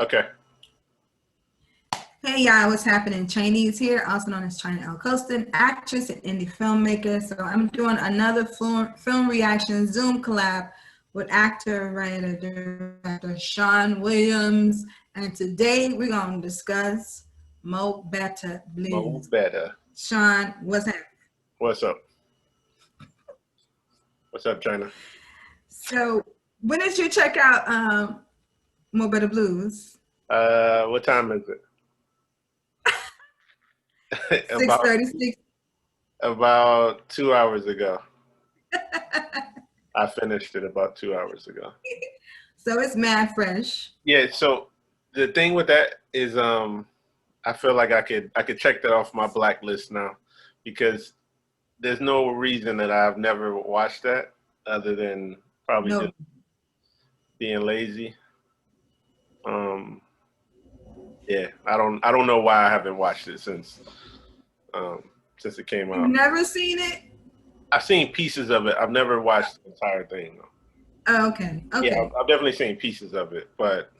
Okay. Hey y'all, what's happening? Chinese here, also known as China El Coaston, actress and indie filmmaker. So I'm doing another film reaction Zoom collab with actor, writer, director Shawn Williams. And today we're going to discuss Mo Better Mo Blues. Better. Shawn, what's happening? What's up? What's up, China? So when did you check out Mo Better Blues? What time is it? 6:36. About 2 hours ago. I finished it about 2 hours ago. So it's mad fresh. Yeah, so the thing with that is I feel like I could check that off my blacklist now because there's no reason that I've never watched that other than probably just being lazy. Yeah, I don't know why I haven't watched it since it came out. You've never seen it? I've seen pieces of it. I've never watched the entire thing though. Oh, okay. Okay. Yeah, I've definitely seen pieces of it, but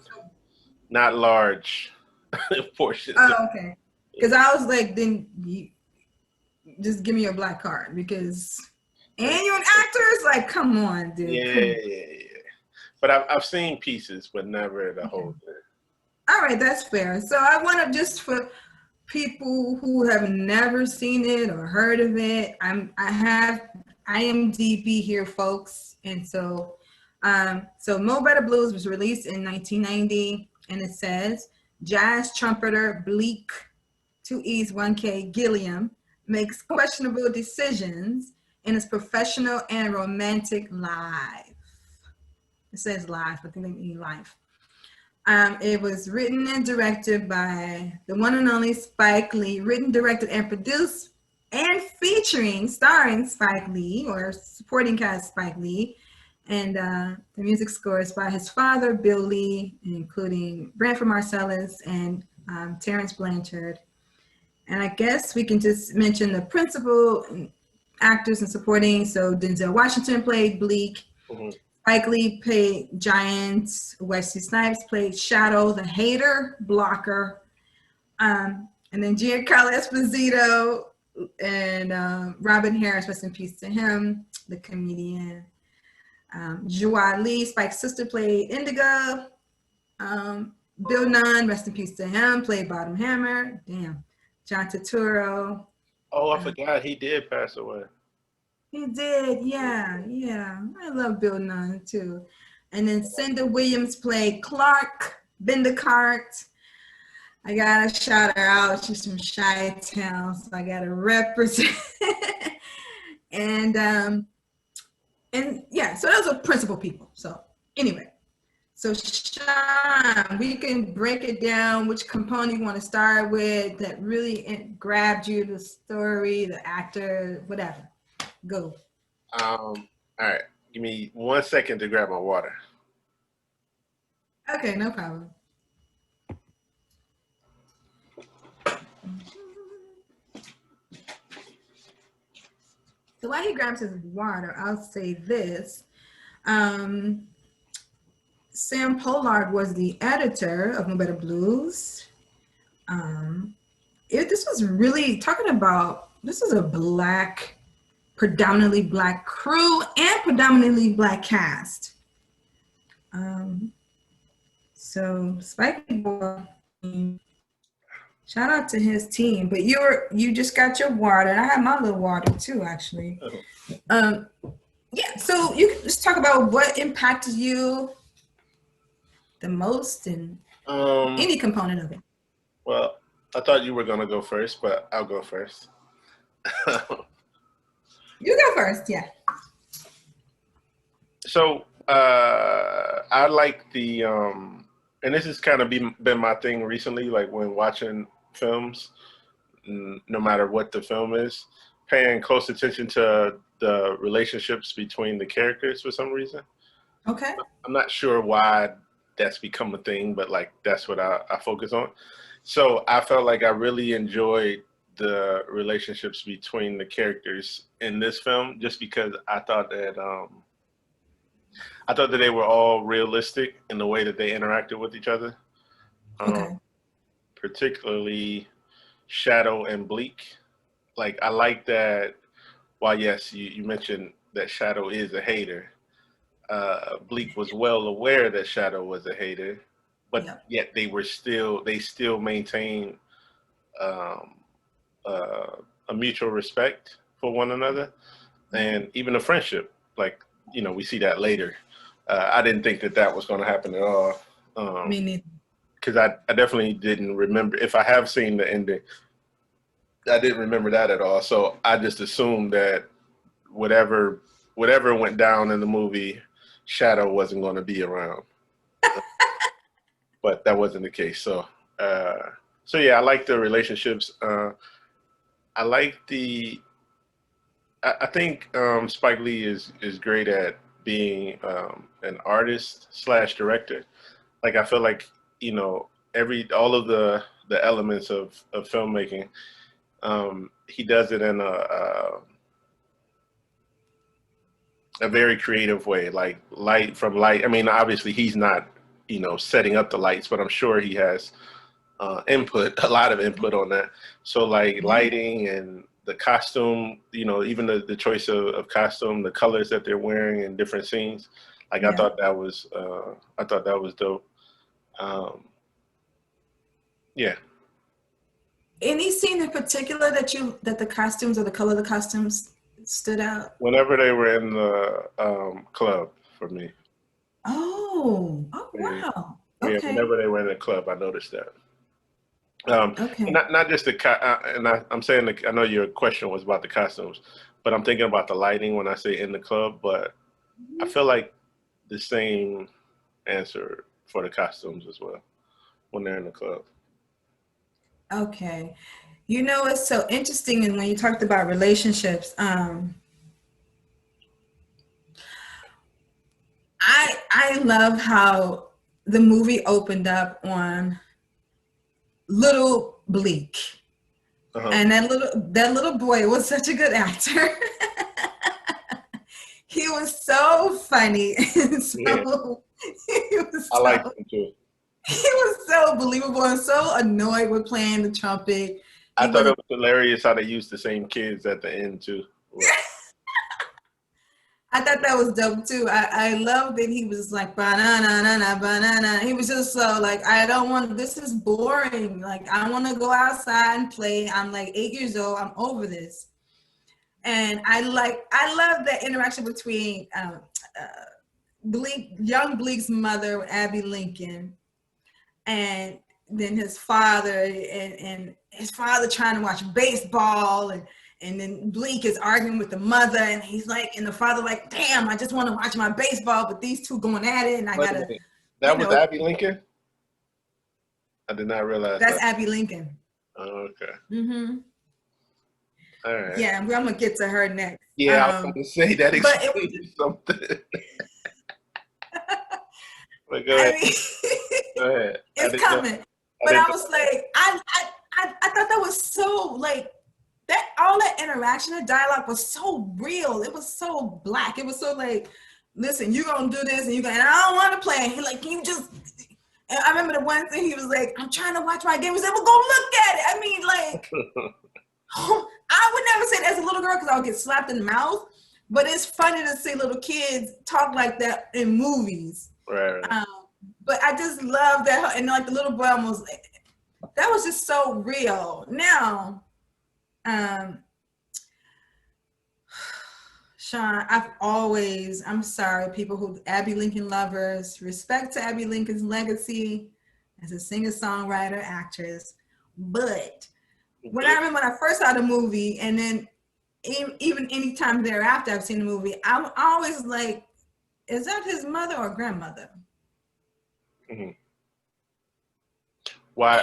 not large portions. Oh, okay. Because I was like, then you just give me your black card because, and you're an actor. It's like, come on, dude. Yeah. But I've seen pieces, but never the whole thing. All right, that's fair. So I want to just for people who have never seen it or heard of it, I have IMDb here, folks, and so Mo Better Blues was released in 1990, and it says jazz trumpeter Bleak 2E's 1K Gilliam makes questionable decisions in his professional and romantic life. It says life, but I think they mean life. It was written and directed by the one and only Spike Lee, written, directed, and produced, and starring Spike Lee, or supporting cast Spike Lee. And the music score is by his father, Bill Lee, including Branford Marsalis and Terrence Blanchard. And I guess we can just mention the principal actors and supporting. So Denzel Washington played Bleak. Mm-hmm. Spike Lee played Giant. Wesley Snipes played Shadow, the hater, blocker. And then Giancarlo Esposito and Robin Harris, rest in peace to him, the comedian. Joie Lee, Spike's sister, played Indigo. Bill Nunn, rest in peace to him, played Bottom Hammer. Damn. John Turturro. Oh, I forgot he did pass away. He did, yeah. I love Bill Nunn too. And then Cinda Williams played Clark Bendicart. I gotta shout her out. She's from Chi-Town, so I gotta represent. and yeah, so those are principal people. So anyway, so Shawn, we can break it down. Which component you want to start with that really grabbed you, the story, the actor, whatever. Go. All right. Give me 1 second to grab my water. Okay, no problem. So while he grabs his water, I'll say this. Sam Pollard was the editor of Mo Better Blues. This was really talking about, this is a predominantly black crew and predominantly black cast. So Spike Lee, shout out to his team. But you just got your water, and I have my little water too, actually. Yeah. So you can just talk about what impacted you the most and any component of it. Well, I thought you were gonna go first, but I'll go first. You go first, yeah. So I like the and this has kind of been my thing recently, like when watching films, no matter what the film is, paying close attention to the relationships between the characters for some reason. Okay. I'm not sure why that's become a thing, but like that's what I focus on. So I felt like I really enjoyed the relationships between the characters in this film, just because I thought that they were all realistic in the way that they interacted with each other. Okay. Particularly Shadow and Bleak. Like I like that. While yes, you mentioned that Shadow is a hater. Bleak was well aware that Shadow was a hater, but Yep. yet they still maintain um, uh, a mutual respect for one another and even a friendship. Like we see that later. I didn't think that was going to happen at all. Me neither. Because I definitely didn't remember. If I have seen the ending, I didn't remember that at all. So I just assumed that whatever went down in the movie, Shadow wasn't going to be around. But that wasn't the case. So yeah, I like the relationships. I like the. I think Spike Lee is great at being an artist slash director. Like I feel like all of the elements of filmmaking, he does it in a very creative way. Like light. I mean, obviously he's not setting up the lights, but I'm sure he has a lot of input on that. So like lighting and the costume, even the choice of costume, the colors that they're wearing in different scenes. Like I thought that was dope. Yeah. Any scene in particular that the costumes or the color of the costumes stood out? Whenever they were in the club for me. Oh Yeah. wow. Yeah, Okay. whenever they were in the club, I noticed that. Okay. Not just I'm saying I know your question was about the costumes, but I'm thinking about the lighting when I say in the club. But I feel like the same answer for the costumes as well when they're in the club. Okay. It's so interesting, and when you talked about relationships, I love how the movie opened up on little Bleak. And that little boy was such a good actor. He was so funny. And so I like him too. He was so believable and so annoyed with playing the trumpet. I thought it was hilarious how they used the same kids at the end too. I thought that was dope too. I love that he was like banana, banana. He was just so like, I don't want, this is boring. Like I want to go outside and play. I'm like 8 years old. I'm over this. And I love that interaction between young Bleak's mother, Abby Lincoln, and then his father, and his father trying to watch baseball, and then Bleak is arguing with the mother, and he's like, and the father like, damn, I just want to watch my baseball, but these two going at it, and I gotta. That was Abby Lincoln? I did not realize that's Abby Lincoln. Oh, okay. Mm-hmm. All right. Yeah, I'm gonna get to her next. Yeah, I was going to say that explains something. But go ahead. Go ahead. It's coming. But I was like, I thought that was so like that. All that interaction, that dialogue was so real. It was so Black. It was so like, listen, you're gonna do this, and and I don't want to play. And he like, can you just? And I remember the one thing he was like, I'm trying to watch my game. He said, well, go look at it. I mean, like, I would never say that as a little girl because I would get slapped in the mouth. But it's funny to see little kids talk like that in movies. Right. But I just love that, and like the little boy almost, that was just so real. Now, Shawn, I'm sorry, people who Abby Lincoln lovers, respect to Abby Lincoln's legacy as a singer-songwriter, actress. But when I first saw the movie, and then even any time thereafter I've seen the movie, I'm always like, is that his mother or grandmother? Mm-hmm. Why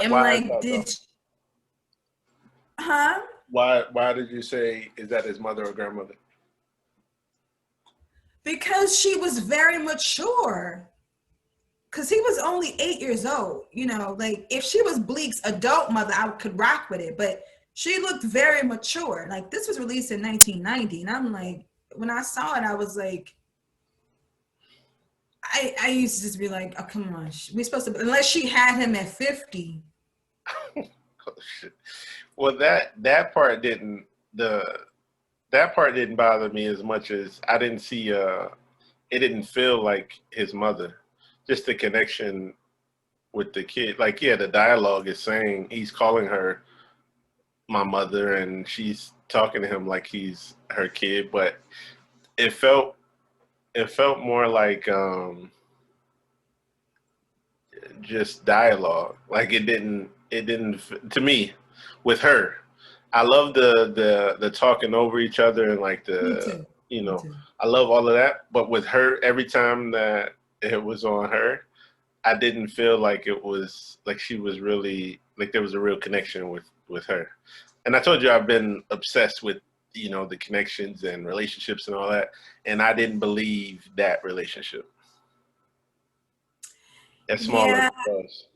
did you say, is that his mother or grandmother? Because she was very mature. Because he was only 8 years old. Like if she was Bleak's adult mother, I could rock with it. But she looked very mature. Like this was released in 1990. And I'm like, when I saw it, I was like, I used to just be like, oh, come on, we supposed to, unless she had him at 50. Oh, shit. Well, that part didn't the that part didn't bother me as much as I didn't see. It didn't feel like his mother. Just the connection with the kid. Like, yeah, the dialogue is saying he's calling her my mother, and she's talking to him like he's her kid, but it felt more like just dialogue. Like it didn't to me with her. I love the talking over each other and like Me the too. you Me know too. I love all of that. But with her, every time that it was on her, I didn't feel like it was like she was really like there was a real connection with her. And I told you I've been obsessed with the connections and relationships and all that, and I didn't believe that relationship as small as Yeah, it was.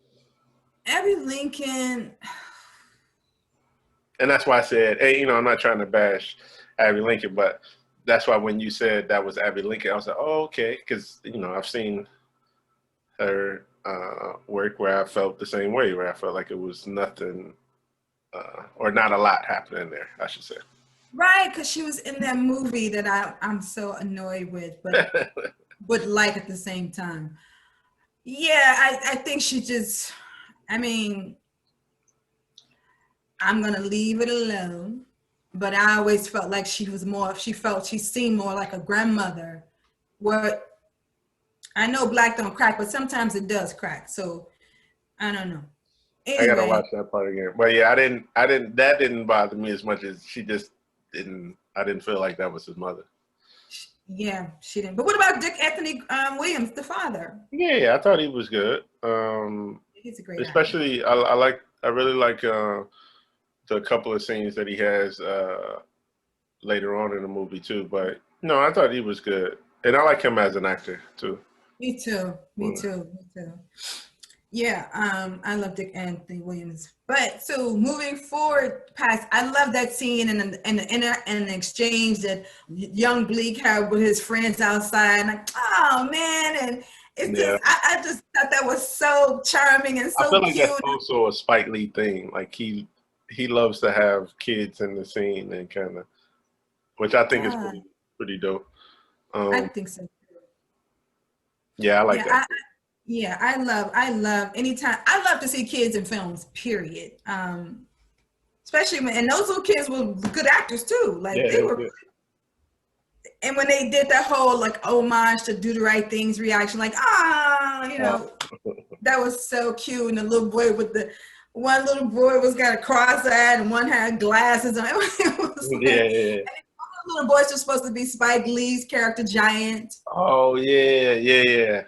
Abby Lincoln. And that's why I said, hey, I'm not trying to bash Abby Lincoln, but that's why when you said that was Abby Lincoln, I was like, oh, okay, because I've seen her work where I felt the same way, where I felt like it was nothing or not a lot happening there, I should say. Right, because she was in that movie that I'm so annoyed with, but would like at the same time. Yeah, I think she just, I mean, I'm gonna leave it alone. But I always felt like she seemed more like a grandmother. What I know black don't crack, but sometimes it does crack. So I don't know. I gotta watch Anyway, that part again. But yeah, that didn't bother me as much as she just didn't. I didn't feel like that was his mother. yeah, she didn't. But what about Dick Anthony Williams, the father? Yeah, I thought he was good. He's a great actor. Especially, I really like the couple of scenes that he has later on in the movie too. But no, I thought he was good, and I like him as an actor too. Me too. Me Mm. too. Me too. Yeah, I love Dick Anthony Williams. But so moving forward past, I love that scene and the exchange that young Bleak had with his friends outside. Like, oh man, and it's Yeah, just I just thought that was so charming and I so feel like that's cute. also a Spike Lee thing. Like he loves to have kids in the scene and kind of, which I think is Yeah, pretty dope. I Um, think so. yeah, I like Yeah, that. yeah, I love anytime. I love to see kids in films. Period. Especially and those little kids were good actors too. Like Yeah, they it was were. good. And when they did that whole like homage to Do the Right Things reaction, like Oh, that was so cute. And the little boy with the one little boy was got a cross-eyed and one had glasses on. It was yeah, like, yeah, yeah. the little boys were supposed to be Spike Lee's character Giant. Oh yeah, yeah, yeah.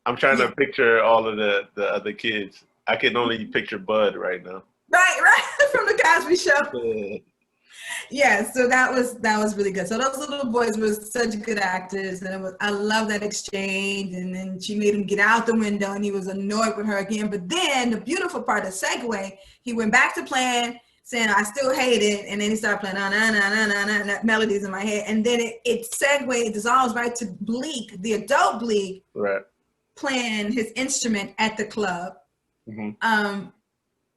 I'm trying to Yeah, picture all of the other kids. I can only picture Bud right now. right from the Cosby Show. Yeah, Yeah, so that was really good. So those little boys were such good actors, and I love that exchange. And then she made him get out the window, and he was annoyed with her again. But then the beautiful part, the segue, he went back to playing, saying I still hate it, and then he started playing na na na na na na melodies in my head, and then it dissolves right to Bleak, the adult Bleak, right. playing his instrument at the club. Hmm.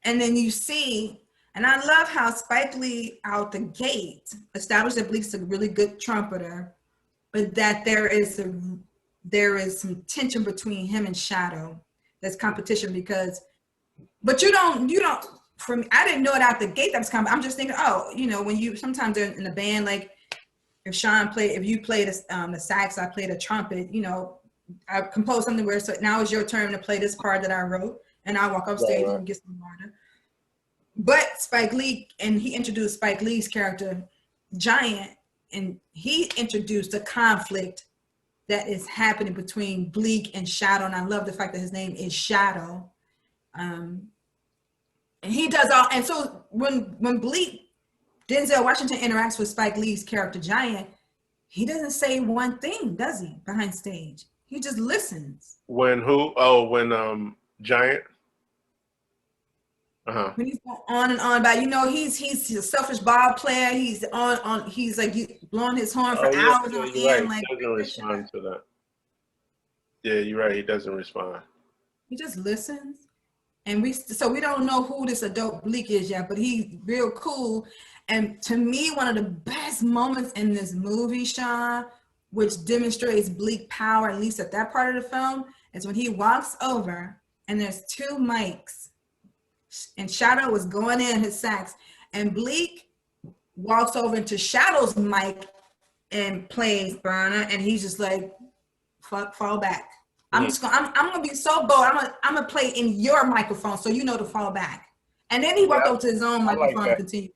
And then you see, and I love how Spike Lee out the gate established that Bleak's a really good trumpeter, but that there is some tension between him and Shadow. There's competition but you don't for me, I didn't know it out the gate that was coming. I'm just thinking, when you sometimes they're in the band, like if you played the sax, I played a trumpet, I composed something where so now it's your turn to play this part that I wrote, and I walk up Right, stage right. and get some water. But Spike Lee, and he introduced Spike Lee's character, Giant, and he introduced a conflict that is happening between Bleak and Shadow. And I love the fact that his name is Shadow. And he does all, and so when Bleak, Denzel Washington interacts with Spike Lee's character, Giant, he doesn't say one thing, does he, behind stage? He just listens. When who? Oh, when Giant. Uh-huh. When he's going on and on about, he's a selfish ball player. He's he's like blowing his horn for Oh yeah, hours yeah, on you're right. end, like He doesn't respond to that. Yeah, you're right. He doesn't respond. He just listens. And we don't know who this adult Bleak is yet, but he's real cool. And to me, one of the best moments in this movie, Shawn, which demonstrates Bleak power, at least at that part of the film, is when he walks over and there's two mics, and Shadow was going in his sax, and Bleak walks over into Shadow's mic and plays Burner, and he's just like, fall back. I'm gonna be so bold. I'm gonna play in your microphone so you know to fall back. And then he walked over to his own microphone and continued.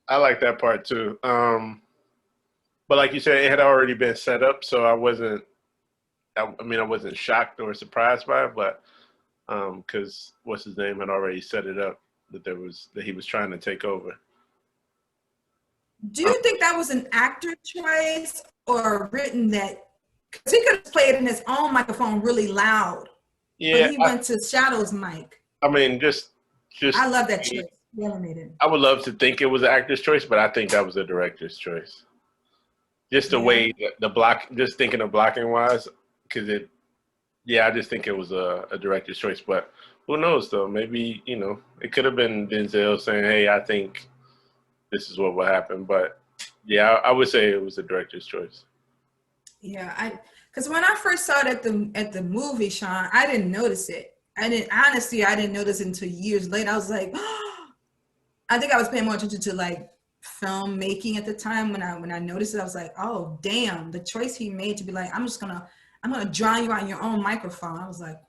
I like that part too. But like you said, it had already been set up, so I wasn't shocked or surprised by it, but because what's his name had already set it up that he was trying to take over. Do you think that was an actor choice or written that? Because he could have played in his own microphone really loud. Yeah, but he went to Shadow's mic. I mean, just. I love that choice. I would love to think it was an actor's choice, but I think that was a director's choice. Just the way the block, just thinking of blocking wise, because I just think it was a director's choice. But who knows though? Maybe, it could have been Denzel saying, "Hey, I think this is what will happen." But yeah, I would say it was a director's choice. Yeah, because when I first saw it at the movie, Shawn, I didn't notice it. I didn't notice it until years later. I was like, I think I was paying more attention to like film making at the time when I noticed it. I was like, oh damn, the choice he made to be like, I'm gonna drown you out in your own microphone. I was like,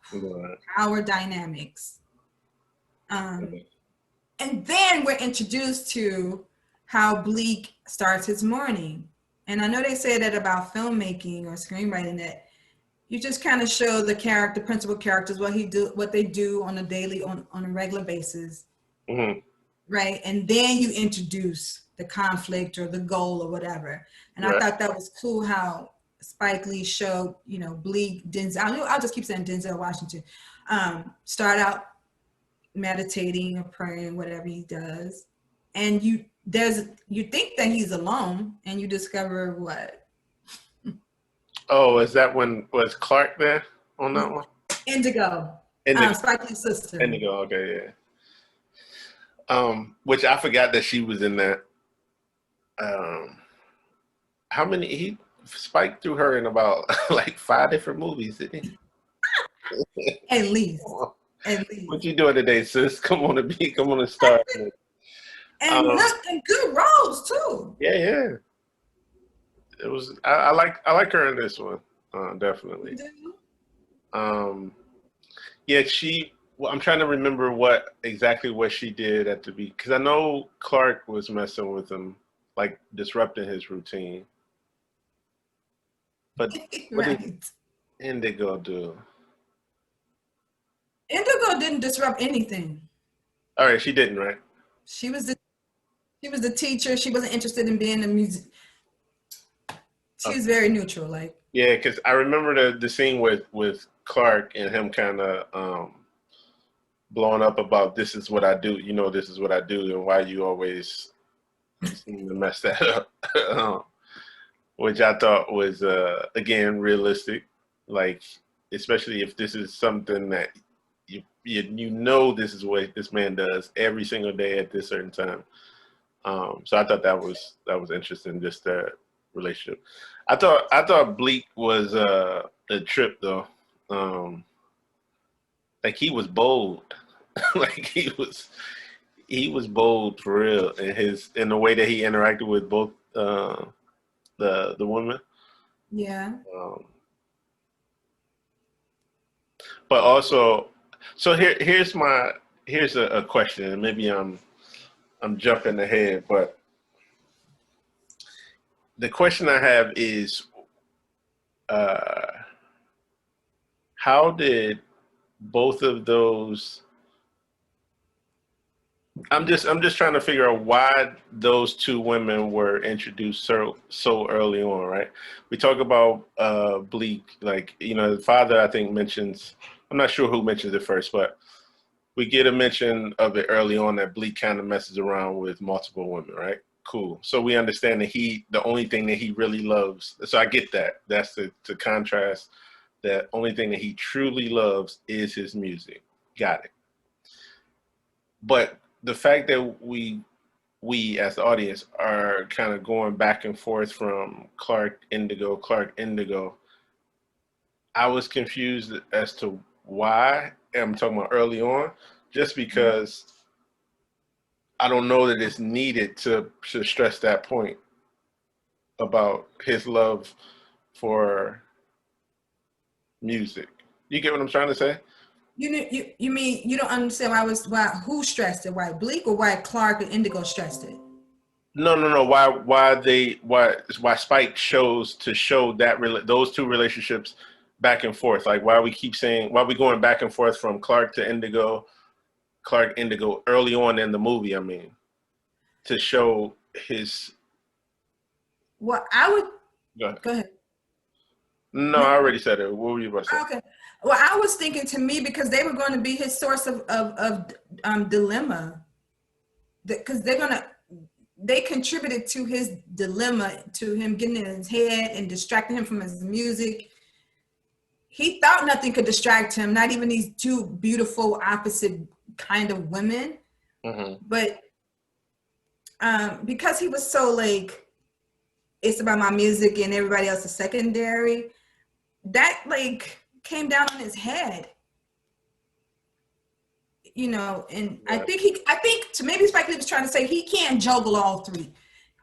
power dynamics. And then we're introduced to how Bleak starts his morning. And I know they say that about filmmaking or screenwriting, that you just kind of show the principal characters, what they do on a regular basis. Mm-hmm. Right. And then you introduce the conflict or the goal or whatever. And I thought that was cool how Spike Lee showed, Bleak, Denzel, I'll just keep saying Denzel Washington, start out meditating or praying, whatever he does. And you think that he's alone, and you discover what? Oh, is that was Clark there on that one? Indigo. Spike Lee's sister. Indigo, okay, yeah. Which I forgot that she was in that. How many? He Spike threw her in about like 5 different movies, didn't he? At least. What you doing today, sis? Come on to start. And good roles too. Yeah. It was. I like her in this one, definitely. Yeah, I'm trying to remember exactly what she did at the beginning, because I know Clark was messing with him, like disrupting his routine. But what did Indigo do? Indigo didn't disrupt anything. All right, she didn't, right? She was the teacher. She wasn't interested in being a music. She was very neutral, like. Yeah, because I remember the scene with Clark and him kind of blowing up about, this is what I do, this is what I do, and why you always seem to mess that up, which I thought was again realistic, like especially if this is something that this is what this man does every single day at this certain time. So I thought that was interesting, just that relationship. I thought Bleak was a trip though. Like he was bold. Like he was bold for real in the way that he interacted with both the women. Yeah. But also, so here's a question, and maybe I'm jumping ahead, but the question I have is, how did both of those? I'm just trying to figure out why those two women were introduced so early on, right? We talk about Bleak, like, the father, I think, mentions, I'm not sure who mentions it first, but we get a mention of it early on that Bleak kind of messes around with multiple women, right? Cool. So we understand that the only thing that he really loves, so I get that. That's to contrast The only thing that he truly loves is his music. Got it. But the fact that we as the audience are kind of going back and forth from Clark Indigo, I was confused as to why. I'm talking about early on, just because I don't know that it's needed to stress that point about his love for music. You get what I'm trying to say? You mean you don't understand why who stressed it? Why Bleak or why Clark and Indigo stressed it? No. Why Spike chose to show that those two relationships back and forth? Like why we keep saying why we going back and forth from Clark to Indigo, Clark Indigo early on in the movie. I mean, to show his. Well, I would Go ahead. go ahead. No, I already said it. What were you about to say? Okay. Well, I was thinking to me because they were going to be his source of dilemma, because they contributed to his dilemma, to him getting in his head and distracting him from his music. He thought nothing could distract him, not even these two beautiful opposite kind of women. Mm-hmm. But because he was so like, it's about my music and everybody else is secondary, that like came down on his head, you know. And Right. I think to maybe Spike Lee was trying to say he can't juggle all three,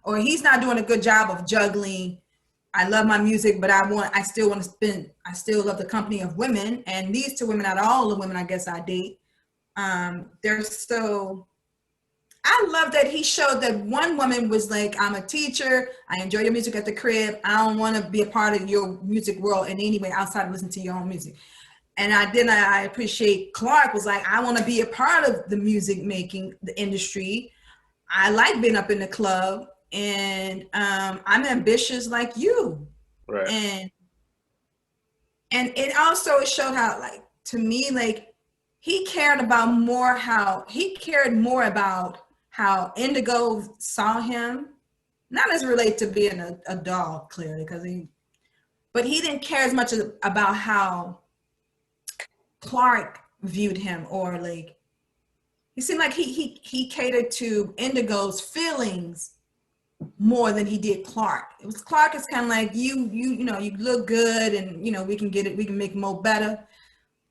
or he's not doing a good job of juggling. I love my music, but I still love the company of women, and these two women, out of all the women I guess I date, they're so. I love that he showed that one woman was like, I'm a teacher. I enjoy your music at the crib. I don't want to be a part of your music world in any way outside of listening to your own music. And I appreciate Clark was like, I want to be a part of the music making, the industry. I like being up in the club, and I'm ambitious like you. Right. And it also showed how, like, to me, like he cared more about how Indigo saw him, not as related to being a dog, clearly, but he didn't care as much about how Clark viewed him, or like, he seemed like he catered to Indigo's feelings more than he did Clark. It was Clark is kind of like, you know, you look good, and you know, we can make Mo better,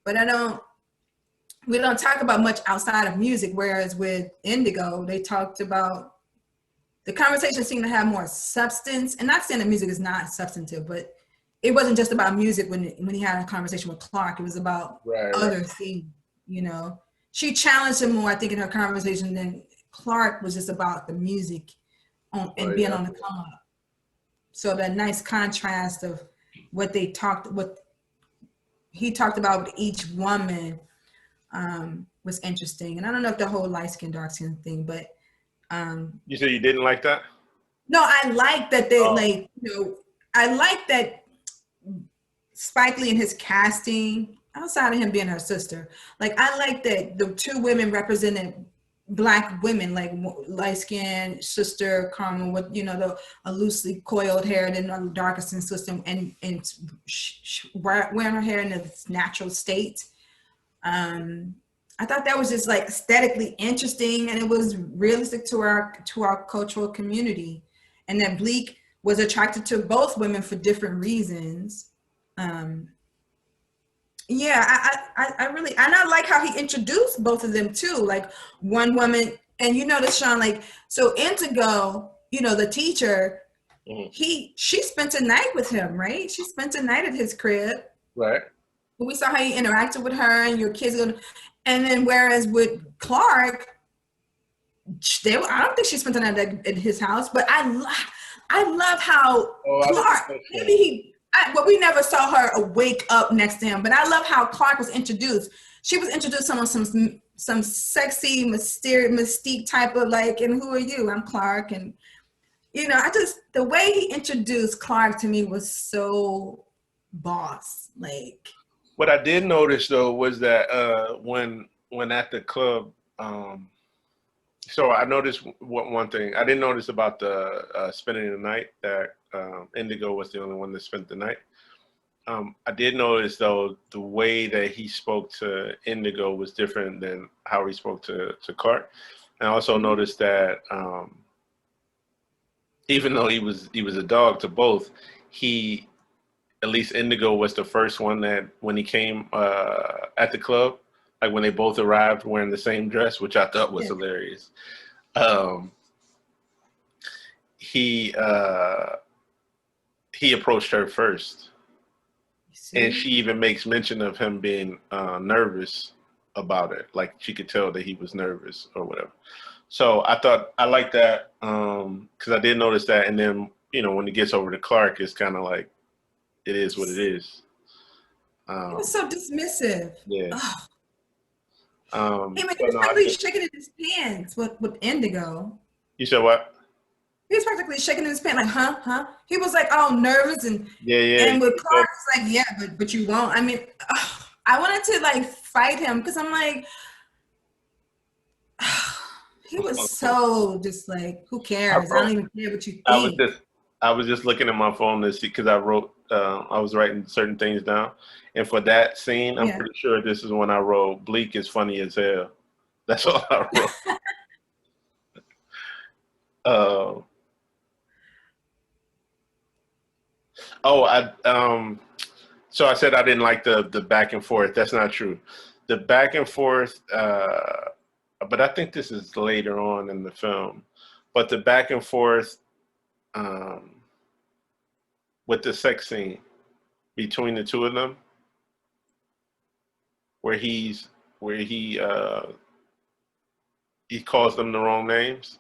but we don't talk about much outside of music. Whereas with Indigo, they talked about, the conversation seemed to have more substance. And not saying that music is not substantive, but it wasn't just about music when he had a conversation with Clark. It was about other things, you know. She challenged him more, I think, in her conversation than Clark was just about the music being on the come up. So that nice contrast of what he talked about with each woman was interesting. And I don't know if the whole light skin, dark skin thing, but you said you didn't like that? No, I like that they like, you know, I like that Spike Lee and his casting, outside of him being her sister, like I like that the two women represented Black women, like light skin sister Carmen with, you know, a loosely coiled hair, and then the darkest skin sister, and wearing her hair in its natural state. I thought that was just like aesthetically interesting, and it was realistic to our cultural community, and that Bleak was attracted to both women for different reasons. Yeah, I really, and I like how he introduced both of them too. Like one woman, and you notice, Shawn, like, so Indigo, you know, the teacher, she spent a night with him, right? She spent a night at his crib. Right. We saw how he interacted with her, and your kids go. And then whereas with Clark, I don't think she spent the night at his house, but I love how Clark, but we never saw her wake up next to him. But I love how Clark was introduced. She was introduced on some sexy, mystique type of like, and who are you? I'm Clark. And, you know, the way he introduced Clark to me was so boss, like. What I did notice though was that when at the club, so I noticed one thing. I didn't notice about the spending the night, that Indigo was the only one that spent the night. I did notice though the way that he spoke to Indigo was different than how he spoke to Clark. And I also noticed that even though he was a dog to both, he at least Indigo was the first one that when he came at the club, like when they both arrived wearing the same dress, which I thought was Yeah. hilarious. Um, he uh, he approached her first, and she See? even makes mention of him being nervous about it. Like she could tell that he was nervous or whatever. So I thought I like that because I did notice that, and then when it gets over to Clark, it's kind of like it is what it is. He was Um, so dismissive. yeah. Oh, he So was no, I practically think shaking in his pants with Indigo. you said what? He was practically shaking in his pants, like, huh, huh. He was like all nervous Yeah, yeah. and with Clark, it's like, yeah, but you won't. I mean, I wanted to like fight him because I'm like, he was so just like, who I cares? I don't wrote. even care what you I was think. just. I was just looking at my phone to see because I wrote. I was writing certain things down, and for that scene, I'm Yeah. pretty sure this is when I wrote "Bleak is funny as hell." That's all I wrote. Uh, oh, So I said I didn't like the back and forth. That's not true. The back and forth, but I think this is later on in the film. But the back and forth um, with the sex scene between the two of them, where he calls them the wrong names.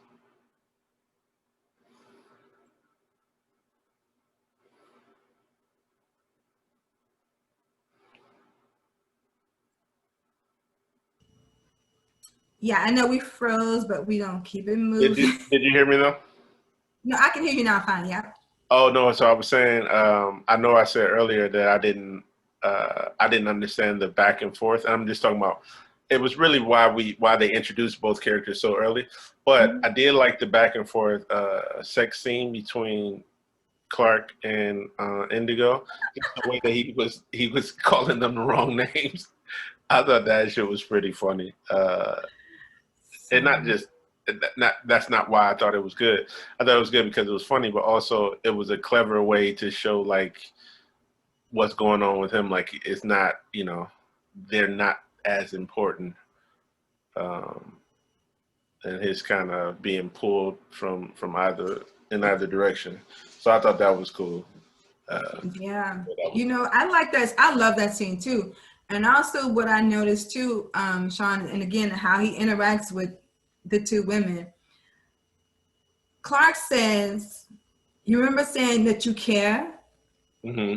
Yeah, I know we froze, but we don't keep it Did you moving. did you hear me though? No, I can hear you now fine. Yeah. Oh no, so I was saying, I know I said earlier that I didn't understand the back and forth. And I'm just talking about it was really why they introduced both characters so early. But Mhm. I did like the back and forth sex scene between Clark and Indigo. Just the way that he was calling them the wrong names. I thought that shit was pretty funny. And not So just that's not why I thought it was good. I thought it was good because it was funny, but also it was a clever way to show like what's going on with him. Like it's not, they're not as important, um, and his kind of being pulled from either in either direction. So I thought that was cool. yeah, That was I like that. I love that scene too. And also what I noticed too, Shawn, and again, how he interacts with the two women. Clark says, you remember saying that you care? hmm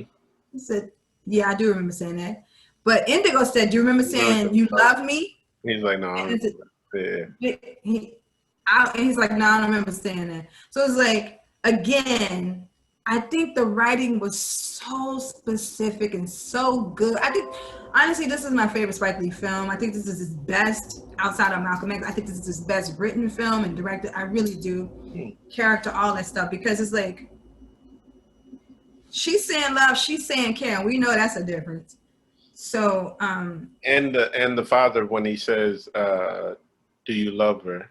He said, yeah, I do remember saying that. But Indigo said, do you remember saying you love me? He's like, no, I And don't it's remember. and he's like, no, I don't remember saying that. So it's like, again, I think the writing was so specific and so good. I think, honestly, this is my favorite Spike Lee film. I think this is his best outside of Malcolm X. I think this is his best written film and directed. I really do. Yeah. Character, all that stuff, because it's like, she's saying love, she's saying care. We know that's a difference. So, And the father when he says, "Do you love her?"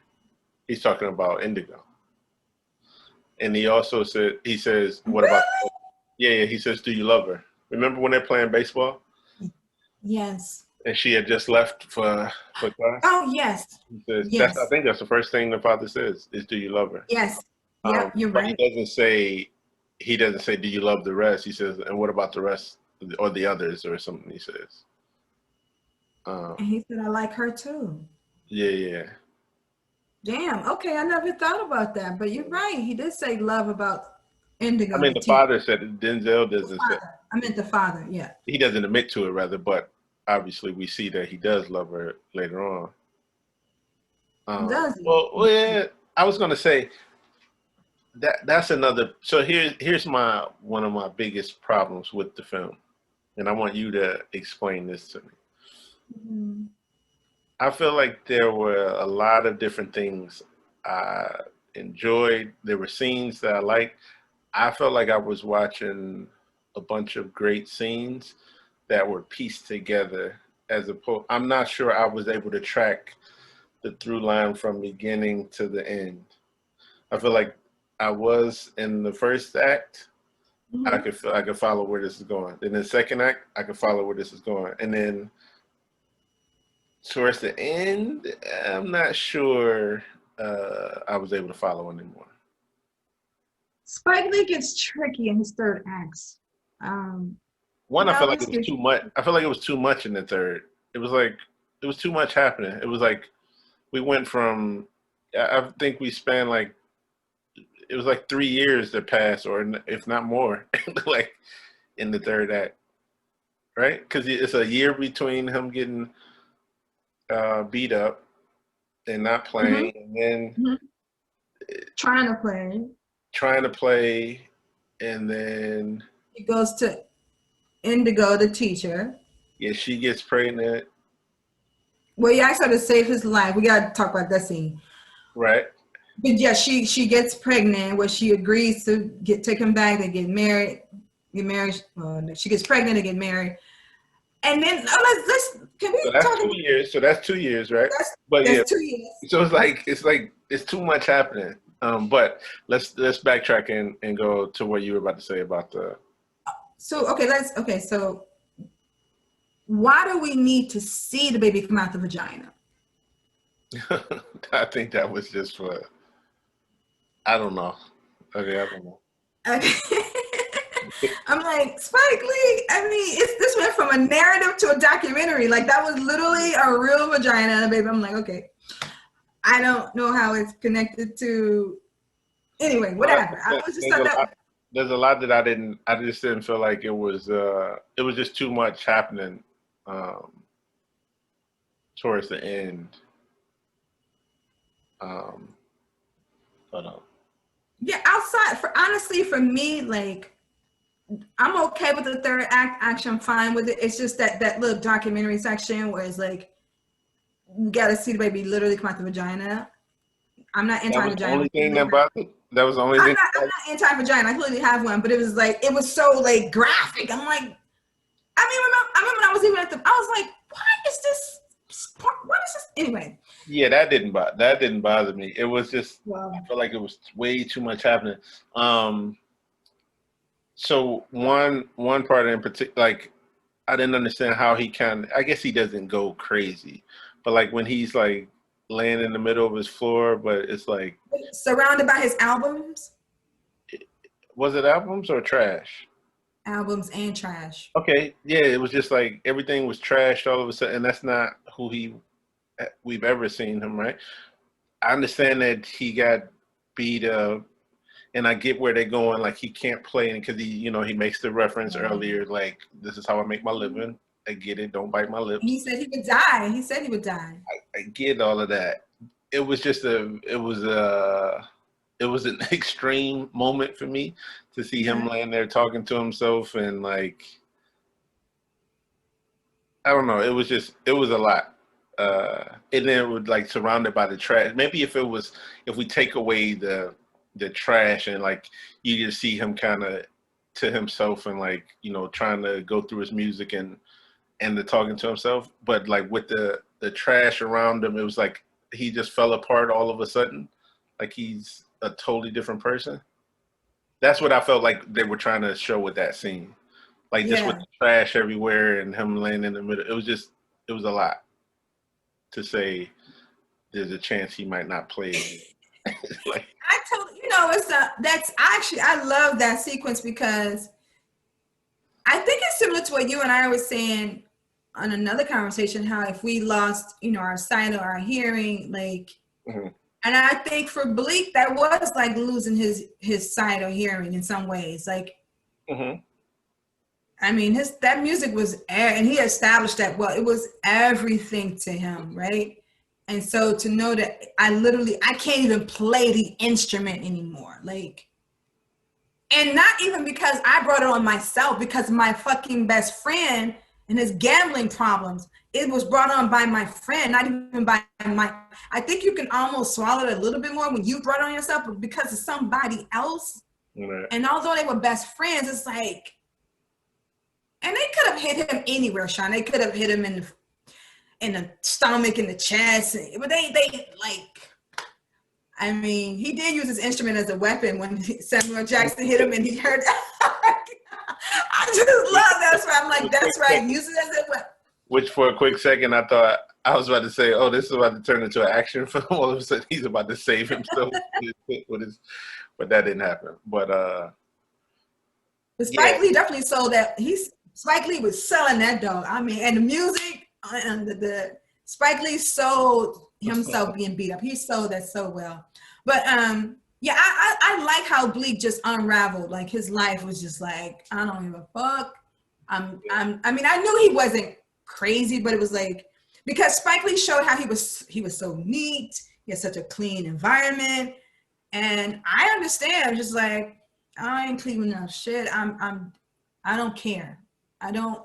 He's talking about Indigo. And he says, "What about?" really? Yeah, yeah. He says, "Do you love her?" Remember when they're playing baseball Yes. and she had just left for class? Oh, yes. He says, "That's." I Yes. think that's the first thing the father says is, "Do you love her?" Yes. Yep, you're But he right. doesn't say. He doesn't say, "Do you love the rest?" He says, "And what about the rest or the others or something?" He says. And Um, he said, I like her too. yeah, yeah. Damn. Okay, I never thought about that. But you're right. He did say love about I Indigo, mean, the the teacher. father said it. Denzel The doesn't say. father. I meant the father. Yeah. He doesn't admit to it, rather, but obviously we see that he does love her later on. Does he? Well, yeah, I was gonna say that's another. So here's my one of my biggest problems with the film, and I want you to explain this to me. Mhm. I feel like there were a lot of different things I enjoyed. There were scenes that I liked. I felt like I was watching. a bunch of great scenes that were pieced together as opposed. I'm not sure I was able to track the through line from beginning to the end. I feel like I was in the first act. Mm-hmm. I could follow where this is going. Then the second act, I could follow where this is going. And then towards the end, I'm not sure I was able to follow anymore. Spike Lee gets tricky in his third acts. One, I felt like This it was gets too much. I felt like it was too much in the third. It was like it was too much happening. It was like we went from. I think we spanned like it was like 3 years that passed, or if not more, like in the third act, right? Because it's a year between him getting beat up and not playing, and then trying to play. trying to play, and then He goes to Indigo, the teacher. yeah, she gets pregnant. Well, he asked her to save his life. We got to talk about that scene. Right. But yeah, she gets pregnant, where she agrees to take him back. They get married. She gets pregnant. They get married. And then let's can we So that's talk 2 about, years. So that's 2 years, right? But that's yeah, 2 years. so it's too much happening. But let's backtrack and go to what you were about to say about the. So so why do we need to see the baby come out the vagina? I think that was just for. I don't know. Okay, I don't know. Okay. I'm like, Spike Lee, I mean, this went from a narrative to a documentary. Like, that was literally a real vagina and a baby. I'm like, okay. I don't know how it's connected to. Anyway, whatever. I was just there's a lot that I just didn't feel like it was just too much happening towards the end. Hold on. Yeah, honestly, for me, like, I'm okay with the third act. Actually, I'm fine with it. It's just that little documentary section where it's like, you gotta see the baby literally come out the vagina. I'm not anti-vagina. That was the only thing that bothered. That was the only thing. I'm not anti-vagina. I clearly have one, but it was so like graphic. I'm like, I remember when I was even at I was like, what is this? What is this? Anyway. Yeah, that didn't bother me. It was just I felt like it was way too much happening. So one part in particular, like I didn't understand how he I guess he doesn't go crazy, but like when he's like laying in the middle of his floor, but it's like surrounded by his albums. Was it albums or trash? Albums and trash. Okay, yeah, it was just like everything was trashed all of a sudden, and that's not who we've ever seen him, right? I understand that he got beat up, and I get where they're going. Like he can't play because he makes the reference earlier, like this is how I make my living. I get it. Don't bite my lips. He said he would die. He said he would die. I get all of that. It was just an extreme moment for me to see him laying there talking to himself and like, I don't know. It was a lot. And then it was like surrounded by the trash. Maybe if we take away the trash and like you just see him kind of to himself and like, trying to go through his music and the talking to himself, but like with the trash around him, it was like he just fell apart all of a sudden, like he's a totally different person. That's what I felt like they were trying to show with that scene, like just with the trash everywhere and him laying in the middle. It was a lot to say. There's a chance he might not play. Like, I told I love that sequence because I think it's similar to what you and I were saying on another conversation, how if we lost, our sight or our hearing, like, and I think for Bleak, that was like losing his sight or hearing in some ways. Like, I mean, that music was, and he established that, well, it was everything to him, right? And so to know that I can't even play the instrument anymore. Like, and not even because I brought it on myself, because my fucking best friend and his gambling problems, it was brought on by my friend, not even by I think you can almost swallow it a little bit more when you brought it on yourself, but because of somebody else. Right. And although they were best friends, it's like, And they could have hit him anywhere, Shawn. They could have hit him in the stomach, in the chest, but they like. I mean, he did use his instrument as a weapon when Samuel Jackson hit him, and he hurt. I just love that. So I'm like, that's right. Use it as a weapon. Which for a quick second, I thought I was about to say, "Oh, this is about to turn into an action film." All of a sudden, he's about to save himself with his, but that didn't happen. But Spike Lee definitely sold that. Spike Lee was selling that dog. I mean, and the music and the Spike Lee sold himself being beat up. He sold that so well. But yeah, I like how Bleak just unraveled. Like his life was just like, I don't give a fuck. I mean, I knew he wasn't crazy, but it was like, because Spike Lee showed how he was so neat. He had such a clean environment. And I understand, just like, I ain't cleaning up shit. I don't care. I don't.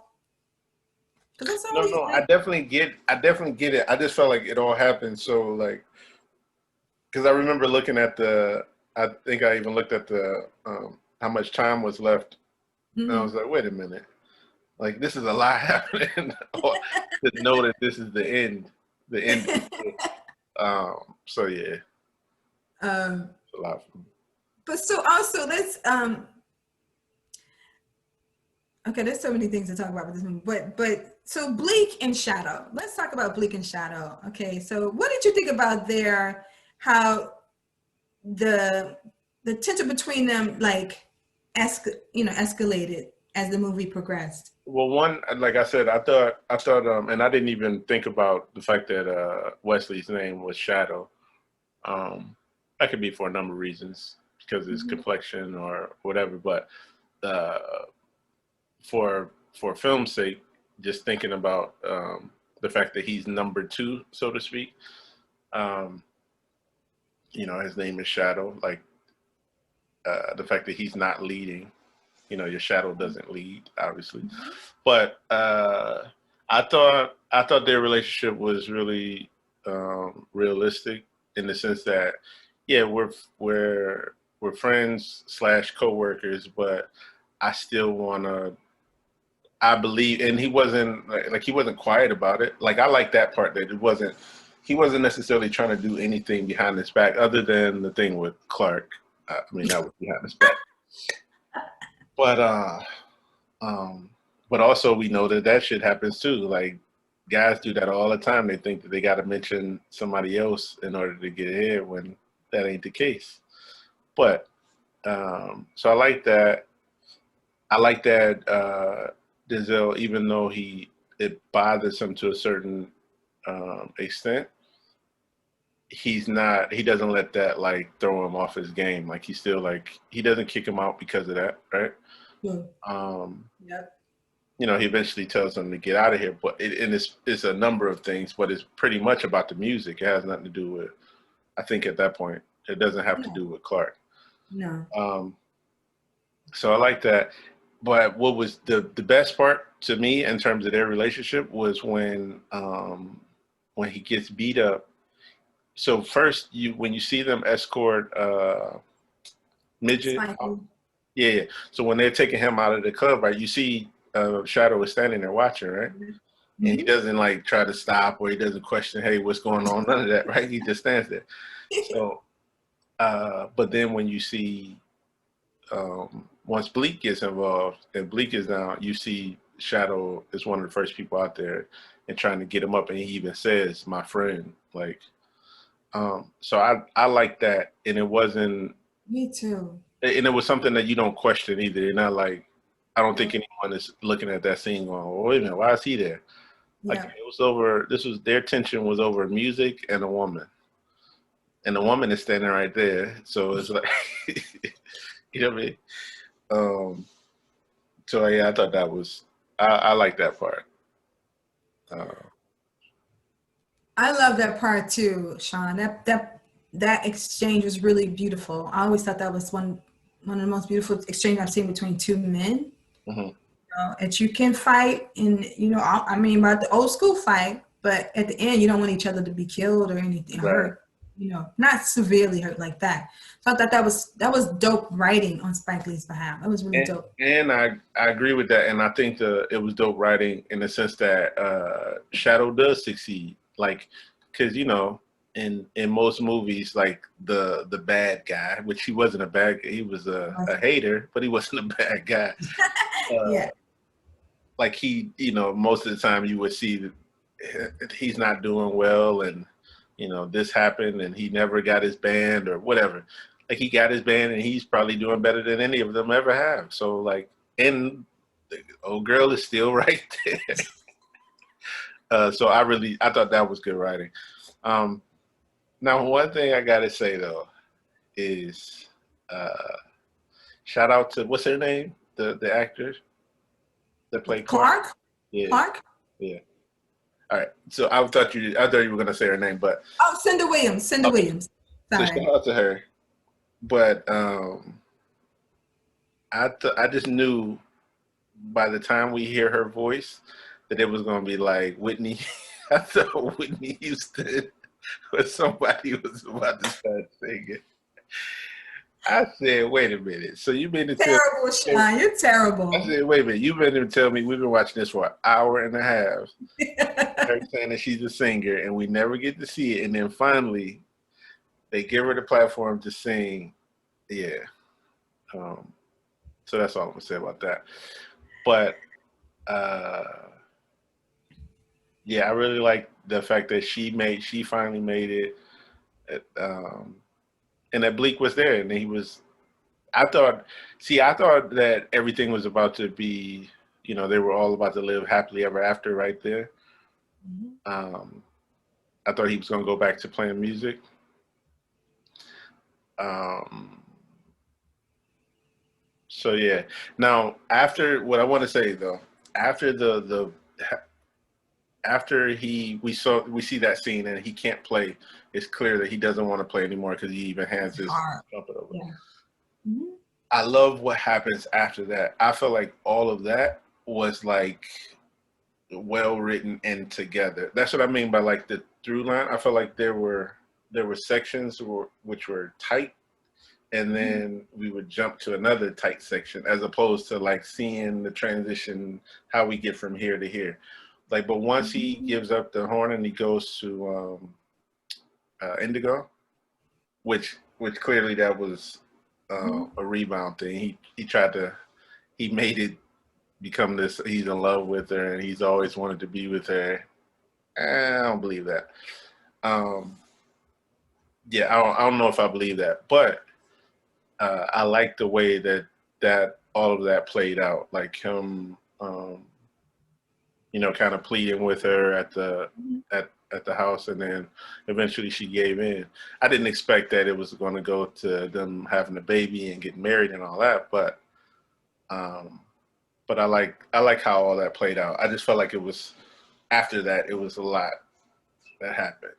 No, I definitely get it. I just felt like it all happened so like, because I remember looking at I think I even looked at the how much time was left, and I was like, wait a minute, like this is a lot happening. To know that this is the end. So yeah, a lot for me. But so also let's okay, there's so many things to talk about with this movie, but so Bleak and Shadow. Let's talk about Bleak and Shadow. Okay, so what did you think about how the tension between them like escalated as the movie progressed? Well, one, like I said, I thought, and I didn't even think about the fact that Wesley's name was Shadow. That could be for a number of reasons, because of his complexion or whatever. But for film's sake, just thinking about the fact that he's number 2, so to speak. His name is Shadow. Like the fact that he's not leading. Your shadow doesn't lead, obviously. But I thought their relationship was really realistic in the sense that, yeah, we're friends / co-workers, but I still wanna. I believe, and he wasn't like he wasn't quiet about it. Like I like that part, that he wasn't necessarily trying to do anything behind his back other than the thing with Clark. I mean, that was behind his back. But also we know that shit happens too. Like guys do that all the time. They think that they got to mention somebody else in order to get ahead when that ain't the case. But so I like that. I like that Denzel, even though it bothers him to a certain extent, he doesn't let that like throw him off his game. Like he still he doesn't kick him out because of that, right? Yep. He eventually tells him to get out of here, but it's a number of things, but it's pretty much about the music. It has nothing to do with, I think at that point, it doesn't have to do with Clark. No. So I like that. But what was the best part to me in terms of their relationship was when he gets beat up. So first, when you see them escort Midget, yeah. So when they're taking him out of the club, right, you see Shadow is standing there watching, right, and he doesn't like try to stop, or he doesn't question, hey, what's going on? None of that, right? He just stands there. So, but then when you see once Bleak gets involved and Bleak is down, you see Shadow is one of the first people out there and trying to get him up, and he even says, "My friend," like. So I like that, and it wasn't. Me too. And it was something that you don't question either. You're not like, I don't think anyone is looking at that scene going, well, wait a minute, why is he there? Like it was over. Their tension was over music and a woman, and the woman is standing right there. So it's like, you know what I mean? So yeah, I thought that was. I like that part. I love that part too, Shawn. That exchange was really beautiful. I always thought that was one of the most beautiful exchanges I've seen between two men. That you can fight, and I mean, about the old school fight, but at the end, you don't want each other to be killed or anything hurt. not severely hurt like that. So I thought that was dope writing on Spike Lee's behalf. That was really dope. And I agree with that, and I think it was dope writing in the sense that Shadow does succeed, like because in most movies, like the bad guy, which he wasn't a bad guy, he was a hater, but he wasn't a bad guy. Yeah. Like he, most of the time you would see that he's not doing well, and this happened, and he never got his band or whatever. Like he got his band, and he's probably doing better than any of them ever have. So like, and the old girl is still right there. So I thought that was good writing. Now, one thing I gotta say though is shout out to what's her name, the actor that played Clark. Yeah. Clark. Yeah. All right. So I thought you were gonna say her name, but Cinda Williams. Williams. Sorry. So shout out to her. But I just knew by the time we hear her voice that it was gonna be like Whitney. I thought Whitney Houston or somebody was about to start singing. I said, wait a minute. So you mean to tell me? Terrible, Shawn. You're terrible. I said, wait a minute. You meant to tell me we've been watching this for an hour and a half. Her saying that she's a singer, and we never get to see it. And then finally, they give her the platform to sing. Yeah. So that's all I'm going to say about that. But, yeah, I really like the fact that she finally made it. And that Bleak was there, and I thought that everything was about to be, they were all about to live happily ever after right there. Mm-hmm. I thought he was going to go back to playing music. So yeah. Now, after what I want to say though, after after we see that scene and he can't play, it's clear that he doesn't want to play anymore because he even hands his trumpet over. Yeah. Mm-hmm. I love what happens after that. I feel like all of that was like well written and together. That's what I mean by like the through line. I feel like there were sections which were tight, and then we would jump to another tight section as opposed to like seeing the transition, how we get from here to here. Like, but once he gives up the horn and he goes to Indigo, which clearly that was a rebound thing. He made it become this. He's in love with her and he's always wanted to be with her. I don't believe that. Yeah, I don't know if I believe that, but I like the way that all of that played out. Like him. Kind of pleading with her at the house, and then eventually she gave in. I didn't expect that it was going to go to them having a baby and getting married and all that, but I like how all that played out. I just felt like it was after that it was a lot that happened.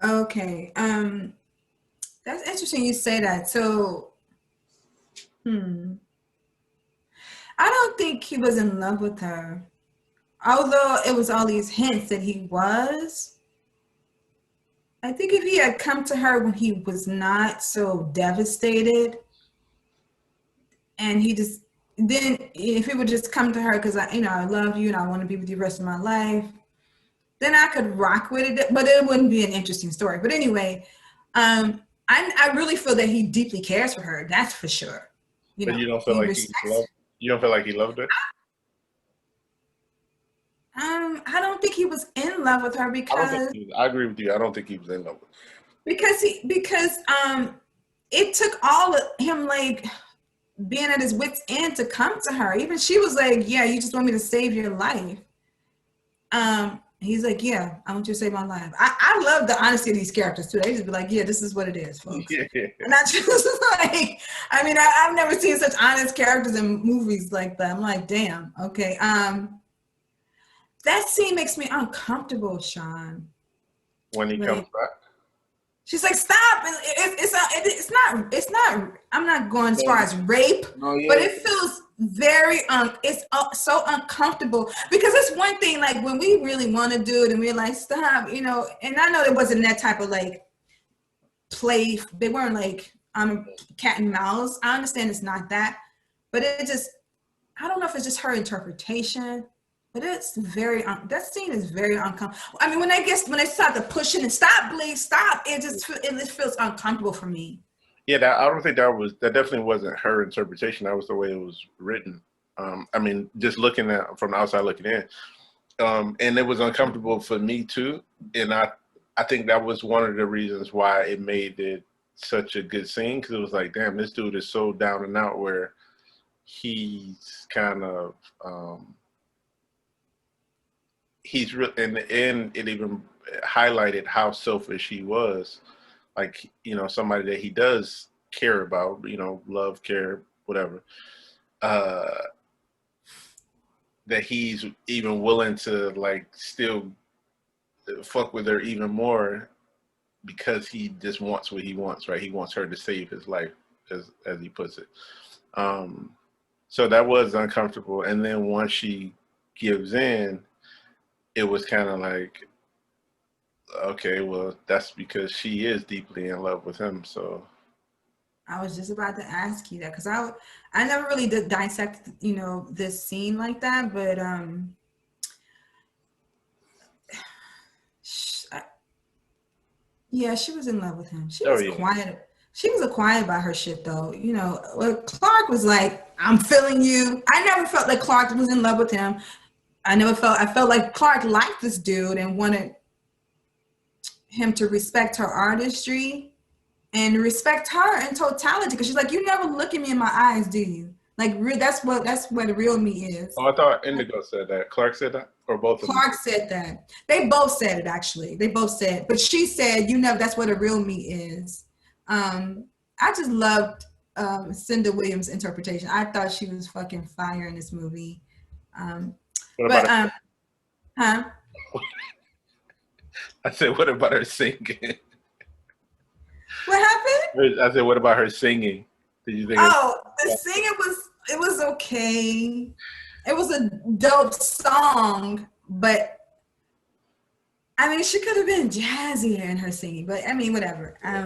Okay, that's interesting you say that. So, I don't think he was in love with her. Although it was all these hints that he was, I think if he had come to her when he was not so devastated, and then if he would just come to her because I love you and I want to be with you the rest of my life, then I could rock with it, but it wouldn't be an interesting story. But anyway, I really feel that he deeply cares for her. That's for sure. But you don't feel like you don't feel like he loved her? I don't think he was in love with her because I agree with you. I don't think he was in love with her. Because it took all of him like being at his wit's end to come to her. Even she was like, "Yeah, you just want me to save your life." He's like, "Yeah, I want you to save my life." I love the honesty of these characters too. They just be like, "Yeah, this is what it is, folks." Yeah. And I just like, I've never seen such honest characters in movies like that. I'm like, damn, okay. That scene makes me uncomfortable, Shawn. When he comes back, she's like, "Stop!" It's not. I'm not going as far as rape, but it feels very it's so uncomfortable because it's one thing like when we really want to do it and we're like, "Stop," and I know it wasn't that type of like play. They weren't like on a cat and mouse. I understand it's not that, but it just, I don't know if it's just her interpretation, but it's very, that scene is very uncomfortable. I mean, when they start to pushing and stop, please stop, it just feels uncomfortable for me. Yeah, I don't think that definitely wasn't her interpretation. That was the way it was written. I mean, just looking at from the outside looking in, and it was uncomfortable for me too. And I think that was one of the reasons why it made it such a good scene, because it was like, damn, this dude is so down and out, where he's kind of he's real, and it even highlighted how selfish he was. Like, you know, somebody that he does care about, you know, love, care, whatever. That he's even willing to like still fuck with her even more because he just wants what he wants, right? He wants her to save his life, as he puts it. So that was uncomfortable. And then once she gives in, it was kind of like, okay, well, that's because she is deeply in love with him. So I was just about to ask you that, because I never really did dissect, you know, this scene like that, but yeah, she was in love with him. She was quiet. She was quiet about her shit, though. You know, Clark was like, "I'm feeling you." I never felt like Clark was in love with him. I felt like Clark liked this dude and wanted him to respect her artistry and respect her in totality, because she's like, you never look at me in my eyes, do you? Like, that's where the real me is. Oh, I thought Indigo said that. Clark said that, or both of them? Clark said that. They both said it, actually. They both said, but she said, you know, that's where the real me is. I just loved Cinda Williams' interpretation. I thought she was fucking fire in this movie. Huh? I said, what about her singing? What happened? I said, what about her singing? Did you think? The singing was okay. It was a dope song, but I mean, she could have been jazzier in her singing. But I mean, whatever. I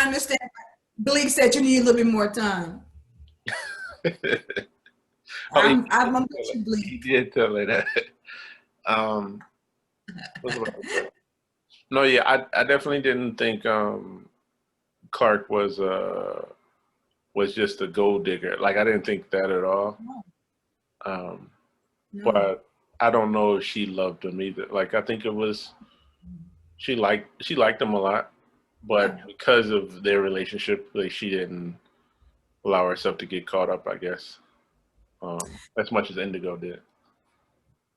understand. Bleak said you need a little bit more time. I'm with you, Bleak. He did tell her that. No, yeah, I definitely didn't think Clark was just a gold digger. Like, I didn't think that at all. No. But I don't know if she loved him either. Like, I think it was she liked him a lot, but because of their relationship, like, she didn't allow herself to get caught up, I guess, as much as Indigo did.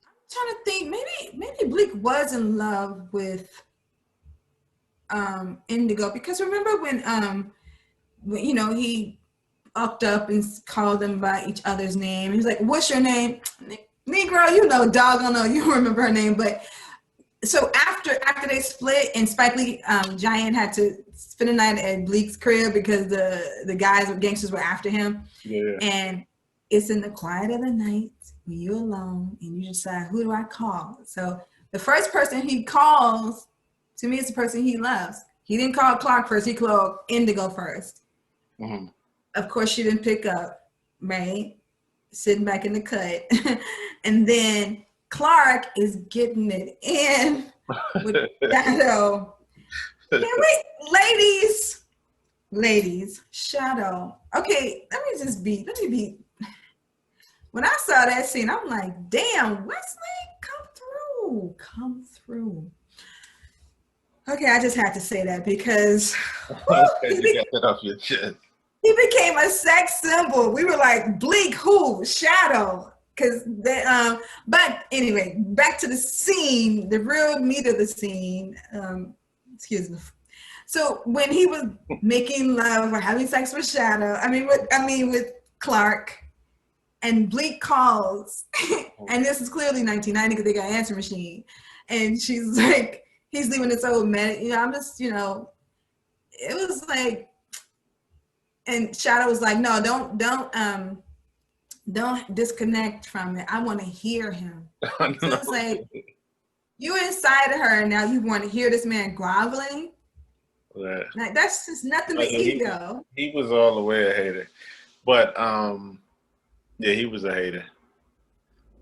I'm trying to think. Maybe Bleak was in love with Indigo, because remember when you know, he upped up and called them by each other's name. He was like, "What's your name, Negro?" You know, doggone know, you remember her name. But so after they split, and Spike Lee Giant had to spend the night at Bleak's crib because the guys with gangsters were after him. Yeah. And it's in the quiet of the night when you're alone and you decide, who do I call? So the first person he calls, to me, is the person he loves. He didn't call Clark first. He called Indigo first. Mm-hmm. Of course, she didn't pick up, right? Sitting back in the cut. And then Clark is getting it in with Shadow. Ladies, Shadow. Okay, let me be. When I saw that scene, I'm like, damn, Wesley, come through. Okay, I just had to say that because you got that off your chest. He became a sex symbol. We were like, Bleak, who? Shadow. But anyway, back to the scene, the real meat of the scene. Excuse me. So when he was making love or having sex with Shadow, with Clark, and Bleak calls, and this is clearly 1990 because they got an answer machine, and she's like, he's leaving this old man. You know, I'm just, you know, it was like, and Shadow was like, no, don't disconnect from it. I want to hear him. So it's like, you inside of her, and now you want to hear this man groveling. Right. Like that's just nothing but Like ego. he was all the way a hater, but yeah, he was a hater.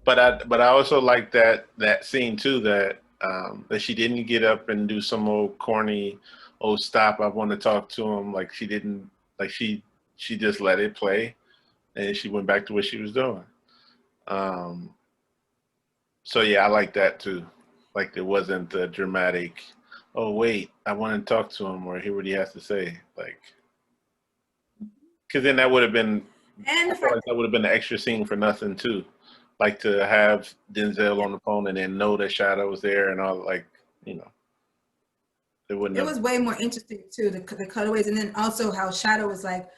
But I also like that scene too, that she didn't get up and do some old corny, oh stop, I want to talk to him. Like she didn't, like she just let it play, and she went back to what she was doing. Um, so yeah, I like that too. Like there wasn't the dramatic, oh wait, I want to talk to him or hear what he has to say. Like, because then that would have been, And I the feel fact like that would have been an extra scene for nothing too. Like to have Denzel on the phone and then know that Shadow was there and all, like, you know, it wouldn't it have. was way more interesting too, the cutaways, and then also how Shadow was like,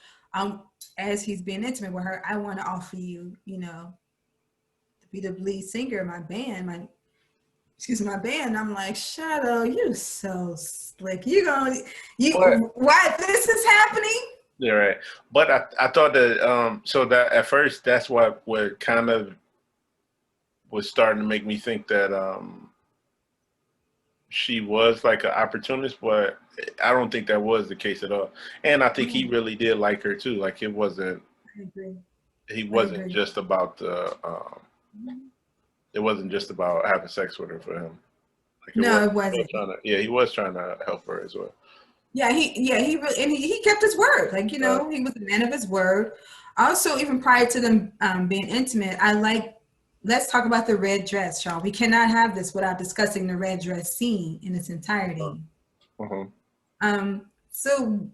as he's being intimate with her, I want to offer you, you know, to be the lead singer of my band, my band. I'm like, Shadow, you so slick. But Why this is happening? yeah, right. But I thought that so that at first that's what kind of was starting to make me think that she was like an opportunist, but I don't think that was the case at all. And I think he really did like her too. Like I agree. he I wasn't agree. just about the it wasn't just about having sex with her for him. Like it was No, it he was wasn't. trying to, yeah, he was trying to help her as well. He really, and he kept his word. Like, you Uh, know, he was a man of his word. Also, even prior to them being intimate, let's talk about the red dress, Shawn. We cannot have this without discussing the red dress scene in its entirety. uh-huh. So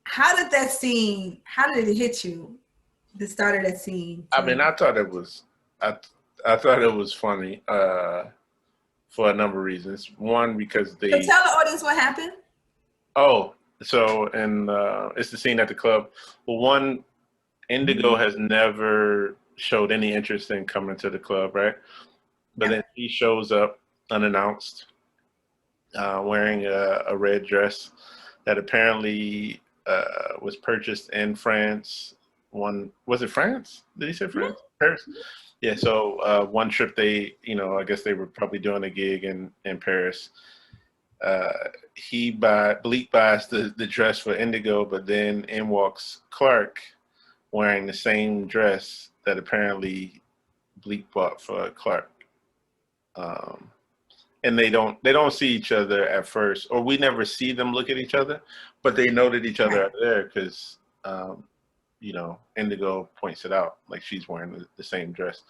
how did it hit you? The start of that scene I mean, to I I thought it was funny for a number of reasons. One, because so the tell the audience what happened. oh, so and it's the scene at the club. Well, one, Indigo has never showed any interest in coming to the club, right? But then Yep. he shows up unannounced, wearing a red dress that apparently was purchased in France. One, was it France? Did he say France? Paris? Yeah. So one trip they, I guess they were probably doing a gig in Paris. Uh, Bleak buys the dress for Indigo, but then in walks Clark wearing the same dress that apparently Bleak bought for Clark. Um, and they don't see each other at first, or we never see them look at each other, but they know that each other Right. are there because Indigo points it out, like she's wearing the same dress.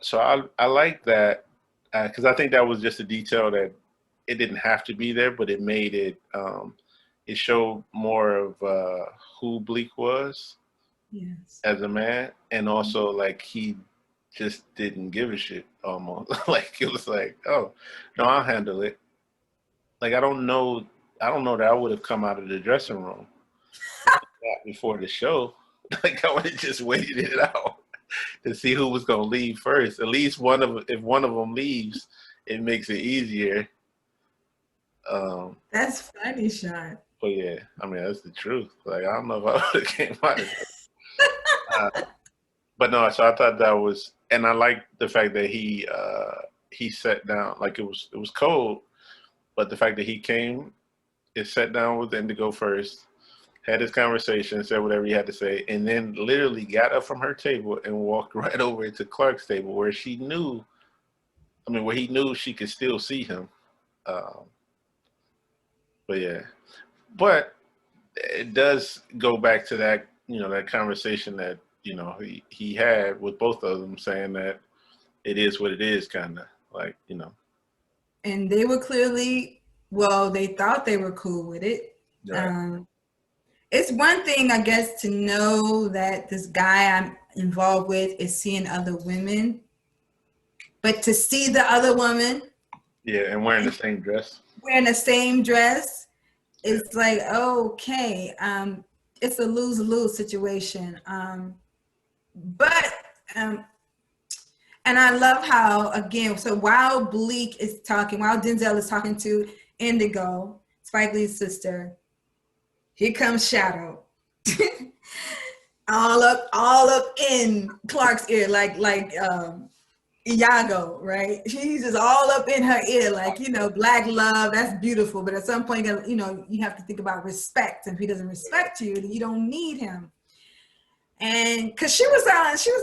So I like that because I think that was just a detail that it didn't have to be there, but it made it. It showed more of who Bleak was Yes. as a man, and also like he just didn't give a shit almost. Like it was like, oh no, I'll handle it. Like I don't know that I would have come out of the dressing room before the show. Like I would have just waited it out to see who was gonna leave first. At least if one of them leaves, it makes it easier. Um, That's funny, Shawn. but yeah, I mean that's the truth. Like I don't know if I would have came out of it. But no, so I thought that was, and I like the fact that he sat down. Like it was cold, but the fact that he came, it sat down with Indigo first, had his conversation, said whatever he had to say, and then literally got up from her table and walked right over to Clark's table where she knew, where he knew she could still see him. Um, but yeah, but it does go back to that, that conversation that, he had with both of them saying that it is what it is, kind of like. And they were clearly, well, they thought they were cool with it. Right. It's one thing, I guess, to know that this guy I'm involved with is seeing other women, but to see the other woman Yeah, and wearing the same dress. wearing the same dress, Yeah. it's like, okay, it's a lose-lose situation. But and I love how, again, so while Denzel is talking to Indigo, Spike Lee's sister, here comes Shadow. all up in Clark's ear, like Iago, right? She's just all up in her ear, like, black love, that's beautiful. But at some point, you have to think about respect. And if he doesn't respect you, then you don't need him. And because she was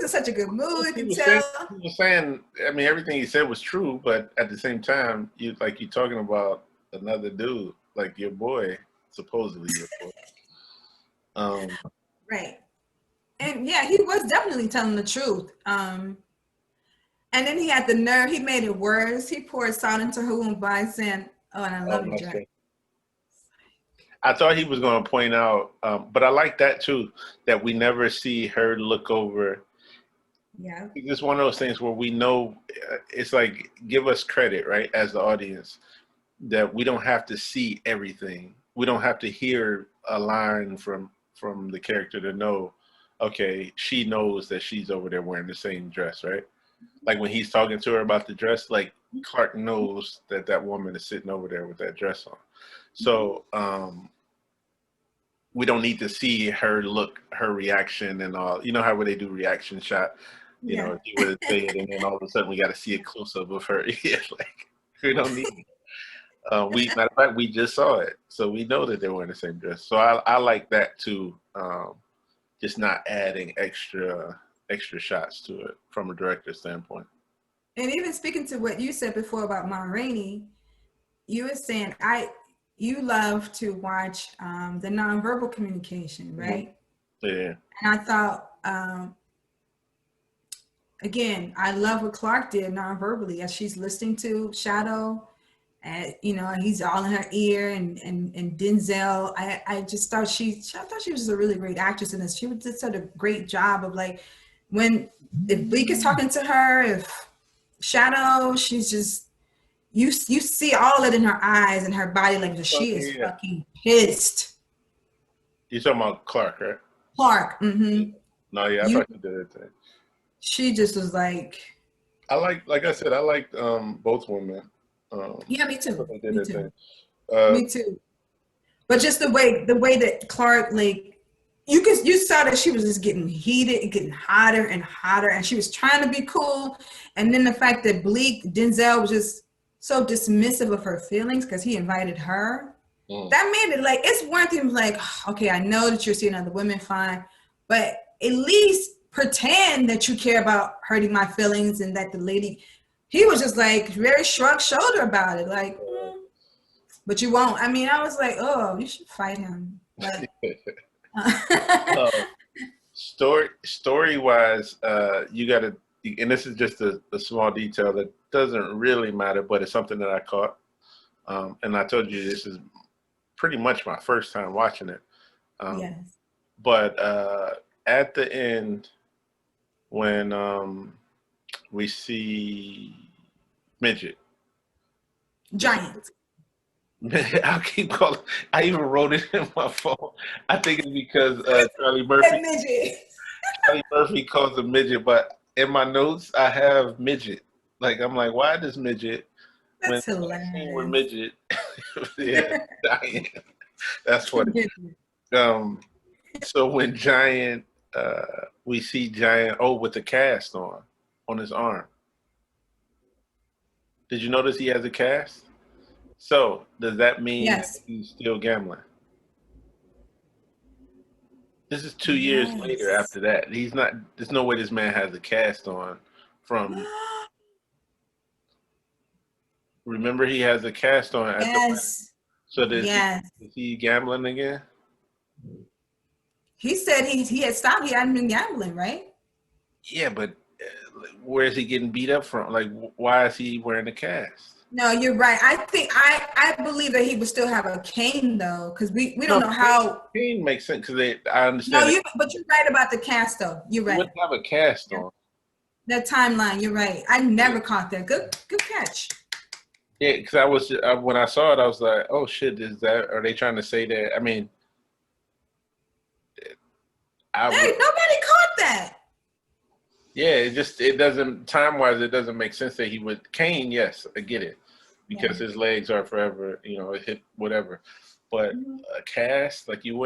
in such a good mood, you can tell. He was saying, I mean, everything he said was true, but at the same time, you're talking about another dude, like your boy, supposedly your boy. Right. And yeah, he was definitely telling the truth. And then he had the nerve, he made it worse. He poured salt into her wound by saying, "Oh, and I love you, Jack." I thought he was going to point out, but I like that too, that we never see her look over. Yeah. It's just one of those things where we know, it's like, give us credit, right, as the audience, that we don't have to see everything. We don't have to hear a line from the character to know, okay, she knows that she's over there wearing the same dress, right? Like when he's talking to her about the dress, like Clark knows that woman is sitting over there with that dress on. So we don't need to see her look, her reaction and all. You know how when they do reaction shot, you know, if you would say it and then all of a sudden we got to see a close up of her. Yeah, like we don't need it. Matter of fact, we just saw it, so we know that they're wearing the same dress. So I like that too. Just not adding extra shots to it from a director standpoint. And even speaking to what you said before about Ma Rainey, you were saying you love to watch the nonverbal communication, right? Yeah. And I thought, again, I love what Clark did nonverbally as she's listening to Shadow, and he's all in her ear, and Denzel. I just thought I thought she was a really great actress in this. She did such a great job of like if Bleak is talking to her, if Shadow, she's just. You see all it in her eyes and her body language. She is fucking pissed. You're talking about Clark, right? Clark. Mm-hmm. No, yeah, I thought she did it. She just was like. Like I said, I liked both women. Yeah, me too. Me too. But just the way that Clark, like, you saw that she was just getting heated and getting hotter and hotter, and she was trying to be cool. And then the fact that Denzel was just so dismissive of her feelings because he invited her. That made it like, it's one thing like, okay, I know that you're seeing other women, fine, but at least pretend that you care about hurting my feelings, and that the lady, he was just like very shrugged shoulder about it, like, but you won't. I mean, I was like, oh, you should fight him. But story wise, you gotta, and this is just a small detail that doesn't really matter, but it's something that I caught. And I told you this is pretty much my first time watching it. Yes. But at the end, when we see Midget. Giant. I'll keep calling. I even wrote it in my phone. I think it's because Charlie Murphy. Charlie Murphy calls him Midget, but in my notes I have Midget. Like, I'm like, why does Midget? That's hilarious. With Midget, yeah, Giant. That's funny. So when Giant, we see Giant, with the cast on his arm. Did you notice he has a cast? So does that mean that he's still gambling? This is 2 years later after that. He's not, there's no way this man has a cast on from. Remember, he has a cast on. So is he gambling again? He said he had stopped. He hadn't been gambling, right? Yeah, but where is he getting beat up from? Like, why is he wearing a cast? No, you're right. I think I believe that he would still have a cane though, because we don't know how. Cane makes sense because I understand. No, but you're right about the cast though. You're right. He wouldn't have a cast on. That timeline, you're right. I never caught that. Good catch. Yeah, because when I saw it, I was like, oh shit, are they trying to say that? I mean, nobody caught that. Yeah, it doesn't, time-wise, it doesn't make sense that he would. Kane, yes, I get it. because his legs are forever, you know, hip, whatever. But a cast, like you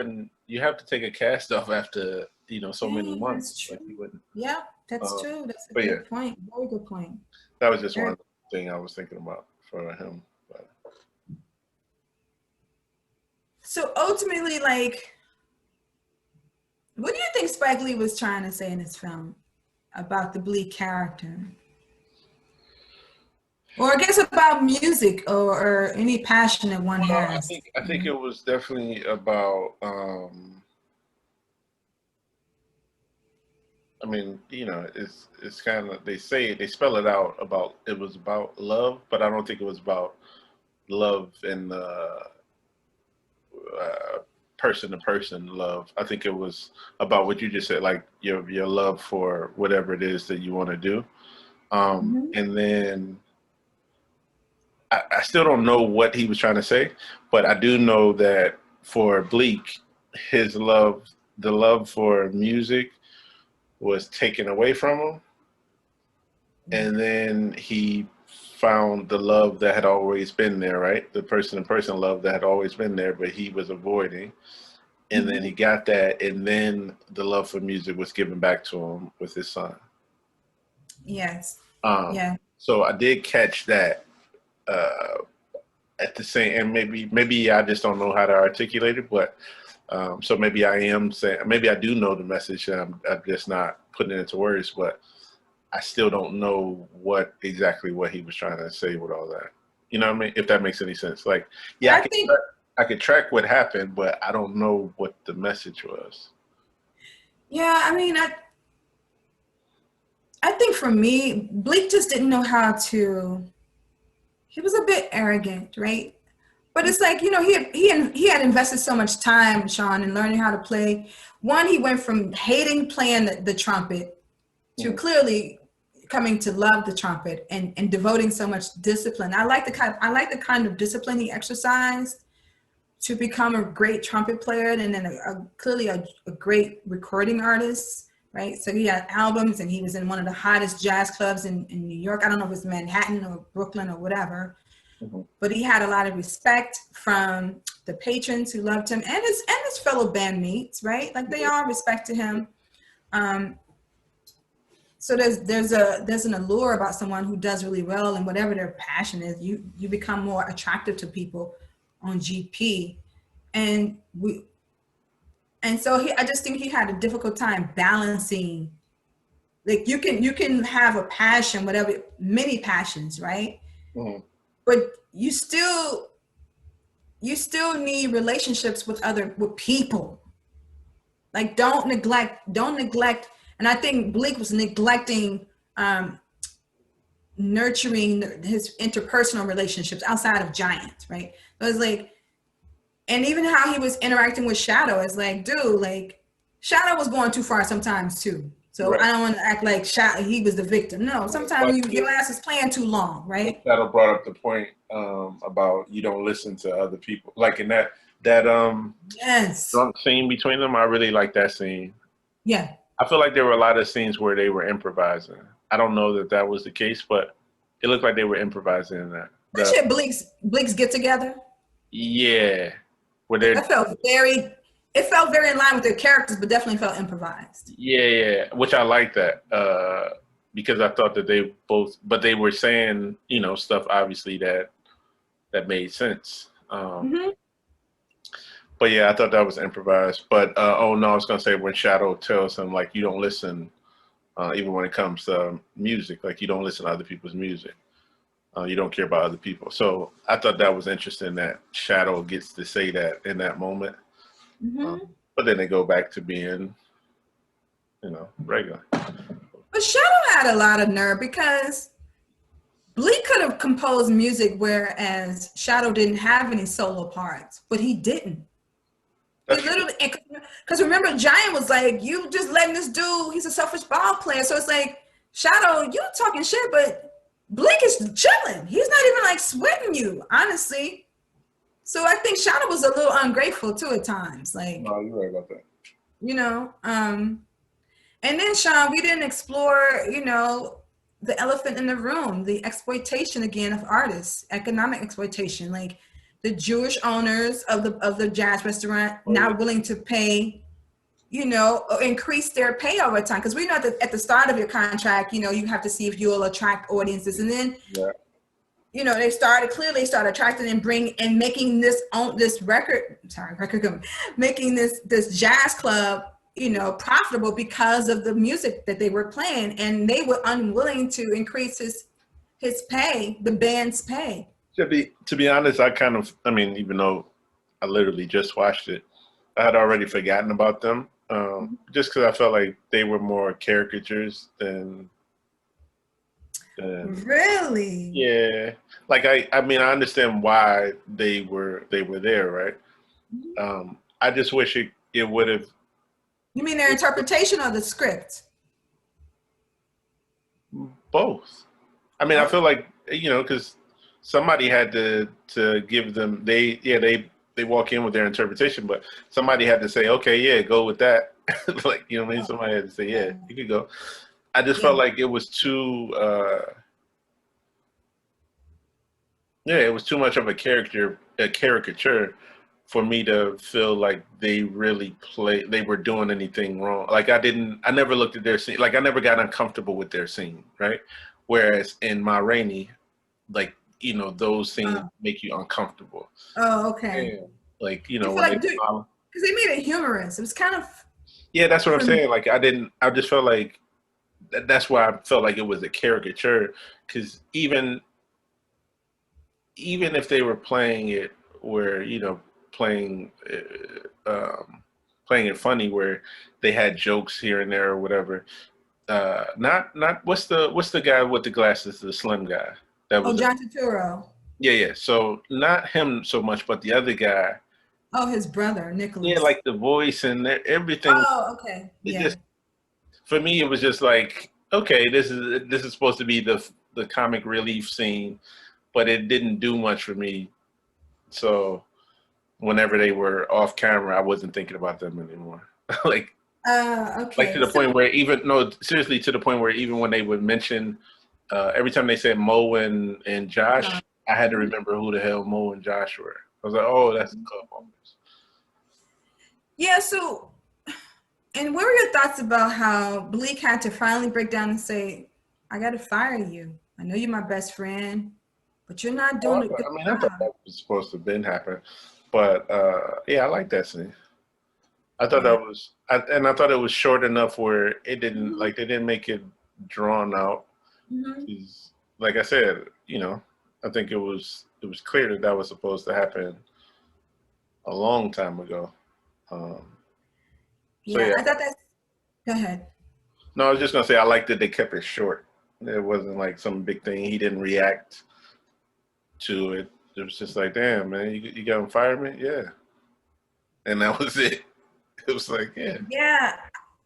have to take a cast off after, you know, so many months. That's true. Like you wouldn't. Yeah, that's true. That's a But good point. Very good point. that was just one thing I was thinking about for him. But. So ultimately, like, what do you think Spike Lee was trying to say in this film about the Bleak character? Or I guess about music or any passion that one has. I think it was definitely about I mean, you know, it's kind of, they spell it out about, it was about love, but I don't think it was about love and person to person love. I think it was about what you just said, like your love for whatever it is that you want to do. And then I still don't know what he was trying to say, but I do know that for Bleak, his love, the love for music was taken away from him. And then he found the love that had always been there, right? The person-to-person love that had always been there, but he was avoiding. And then he got that, and then the love for music was given back to him with his son. Yes. Yeah. So I did catch that at the same, and maybe I just don't know how to articulate it, but so maybe I am saying, maybe I do know the message, and I'm just not putting it into words, but I still don't know exactly what he was trying to say with all that. You know what I mean? If that makes any sense. Like, yeah, I could track what happened, but I don't know what the message was. Yeah, I mean, I think for me, Bleak just didn't know how to. He was a bit arrogant, right? But it's like, you know, he had invested so much time, Shawn, in learning how to play. One, he went from hating playing the trumpet to clearly coming to love the trumpet and devoting so much discipline. I like the kind of discipline he exercised to become a great trumpet player, and then clearly a great recording artist, right? So he had albums, and he was in one of the hottest jazz clubs in New York. I don't know if it's Manhattan or Brooklyn or whatever, but he had a lot of respect from the patrons who loved him and his fellow bandmates, right? Like they all respected him. So there's an allure about someone who does really well, and whatever their passion is, you become more attractive to people on GP, and so I just think he had a difficult time balancing. Like you can have a passion, whatever, many passions, right? But you still need relationships with people. Like don't neglect. And I think Bleak was neglecting nurturing his interpersonal relationships outside of Giant, right? It was like, and even how he was interacting with Shadow is like, dude, like Shadow was going too far sometimes too. So I don't want to act like he was the victim. No, sometimes your ass is playing too long, right? Shadow brought up the point about you don't listen to other people. Like in that drunk scene between them, I really like that scene. Yeah. I feel like there were a lot of scenes where they were improvising. I don't know that was the case, but it looked like they were improvising in that. Shit, Bleak's get together. Yeah, it felt very in line with their characters, but definitely felt improvised. Yeah, which I like that because I thought that but they were saying, you know, stuff obviously that made sense. But yeah, I thought that was improvised. But I was gonna say when Shadow tells him like you don't listen, even when it comes to music, like you don't listen to other people's music, you don't care about other people. So I thought that was interesting that Shadow gets to say that in that moment. But then they go back to being, you know, regular. But Shadow had a lot of nerve because Bleak could have composed music, whereas Shadow didn't have any solo parts, but he didn't. He literally, because remember, Giant was like, you just letting this dude, he's a selfish ball player. So it's like, Shadow, you talking shit, but Bleak is chilling. He's not even like sweating you, honestly. So I think Shadow was a little ungrateful too at times. Like, no, you're right about that. You know, and then Shawn, we didn't explore, you know, the elephant in the room, the exploitation again of artists, economic exploitation, like the Jewish owners of the jazz restaurant not willing to pay, you know, or increase their pay over time. Because we know that at the start of your contract, you know, you have to see if you'll attract audiences. And then, you know, they started attracting and making this making this jazz club, you know, profitable because of the music that they were playing. And they were unwilling to increase his pay, the band's pay. To be honest, I mean, even though I literally just watched it, I had already forgotten about them. Just because I felt like they were more caricatures than really. Yeah, like I mean, I understand why they were there, right? I just wish it would have. You mean their interpretation of the script? Both. I mean, I feel like, you know, because somebody had to give them. They walk in with their interpretation, but somebody had to say, okay, yeah, go with that. Like, you know what I mean? Somebody had to say, yeah, you could go. I just felt like it was too. It was too much of a caricature for me to feel like they were doing anything wrong. Like I never looked at their scene, like I never got uncomfortable with their scene, right? Whereas in Ma Rainey, like, you know, those scenes make you uncomfortable. Oh, okay. And, like, you know, because they made it humorous. It was kind of. Yeah, that's what I'm saying. Like I just felt like that's why I felt like it was a caricature, because even if they were playing it where, you know, playing it funny, where they had jokes here and there or whatever. Not what's the guy with the glasses, the slim guy? That was John Turturro. Yeah. So not him so much, but the other guy. Oh, his brother, Nicholas. Yeah, like the voice and everything. Oh, okay. Just, for me, it was just like, okay, this is supposed to be the comic relief scene, but it didn't do much for me. So whenever they were off camera, I wasn't thinking about them anymore. Okay. Like to the point where seriously, to the point where even when they would mention, every time they said Mo and Josh, I had to remember who the hell Mo and Josh were. I was like, oh, that's a couple. Yeah, so, and what were your thoughts about how Bleek had to finally break down and say, I got to fire you. I know you're my best friend, but you're not doing it. I mean, I thought that was supposed to have been happening. But, yeah, I like that scene. I thought that was, and I thought it was short enough where it didn't, like, they didn't make it drawn out. Like I said, you know, I think it was clear that was supposed to happen a long time ago. I thought that's. Go ahead. No, I was just gonna say I liked that they kept it short. It wasn't like some big thing. He didn't react to it. It was just like, damn, man, you gonna fire me? Yeah. And that was it. It was like, yeah. Yeah,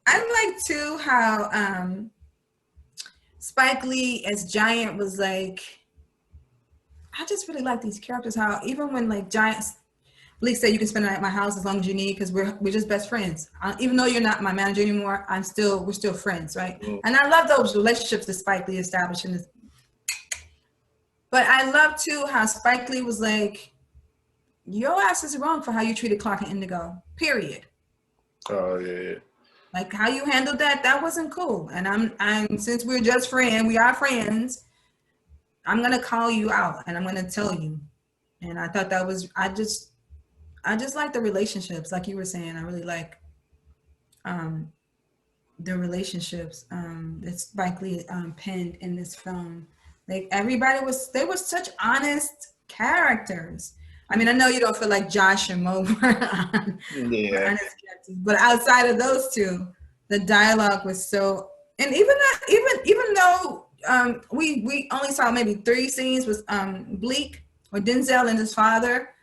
I like too how Spike Lee as Giant was like. I just really like these characters. How even when like Giants. Bleek said you can spend the night at my house as long as you need because we're just best friends. Even though you're not my manager anymore, we're still friends, right? And I love those relationships that Spike Lee established in this. But I love too how Spike Lee was like, your ass is wrong for how you treated Clark and Indigo. Period. Oh yeah. Like how you handled that wasn't cool. And I'm since we're just friends, we are friends. I'm gonna call you out and I'm gonna tell you. And I thought that was I just like the relationships, like you were saying. I really like the relationships that Spike Lee penned in this film. Like they were such honest characters. I mean, I know you don't feel like Josh and Mo were honest characters, but outside of those two, the dialogue was so. And even though we only saw maybe 3 scenes with Bleek or Denzel and his father.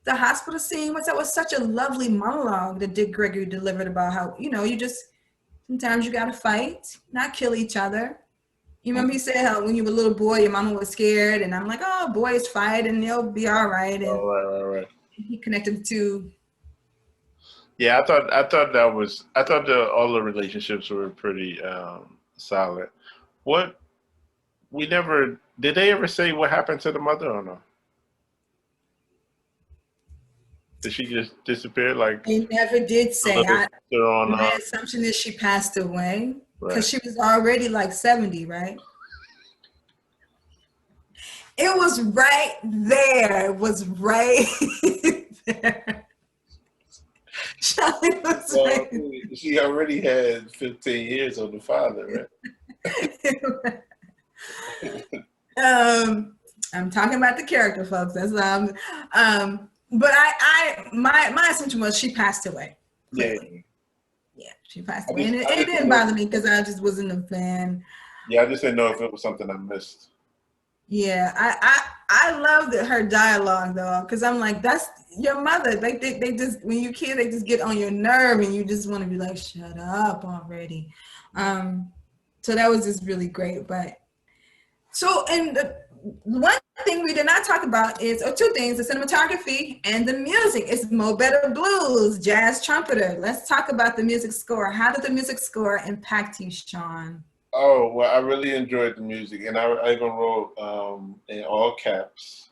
The hospital scene was such a lovely monologue that Dick Gregory delivered about how, you know, sometimes you gotta fight, not kill each other. You remember he said how when you were a little boy, your mama was scared, and I'm like, oh, boys fight and they'll be all right. And right. He connected to. Yeah, I thought all the relationships were pretty solid. What we never did. They ever say what happened to the mother or no? Did she just disappear? Like They never did a say. little sister on My assumption is she passed away right. because she was already like 70, right? It was right there. It was right there. Charlie was Well, right. she already had 15 years on the father, right? I'm talking about the character, folks. That's but my assumption was she passed away. Clearly. Yeah, she passed away, and it didn't bother me because I just wasn't a fan. Yeah, I just didn't know if it was something I missed. Yeah, I loved her dialogue though, because I'm like, that's your mother. They just, when you're a kid, they just get on your nerve, and you just want to be like, shut up already. So that was just really great. But so, and the one thing we did not talk about is, or two things, the cinematography and the music. It's Mo Better Blues, jazz trumpeter. Let's talk about the music score. How did the music score impact you, Shawn? Oh, well, I really enjoyed the music, and I even wrote in all caps,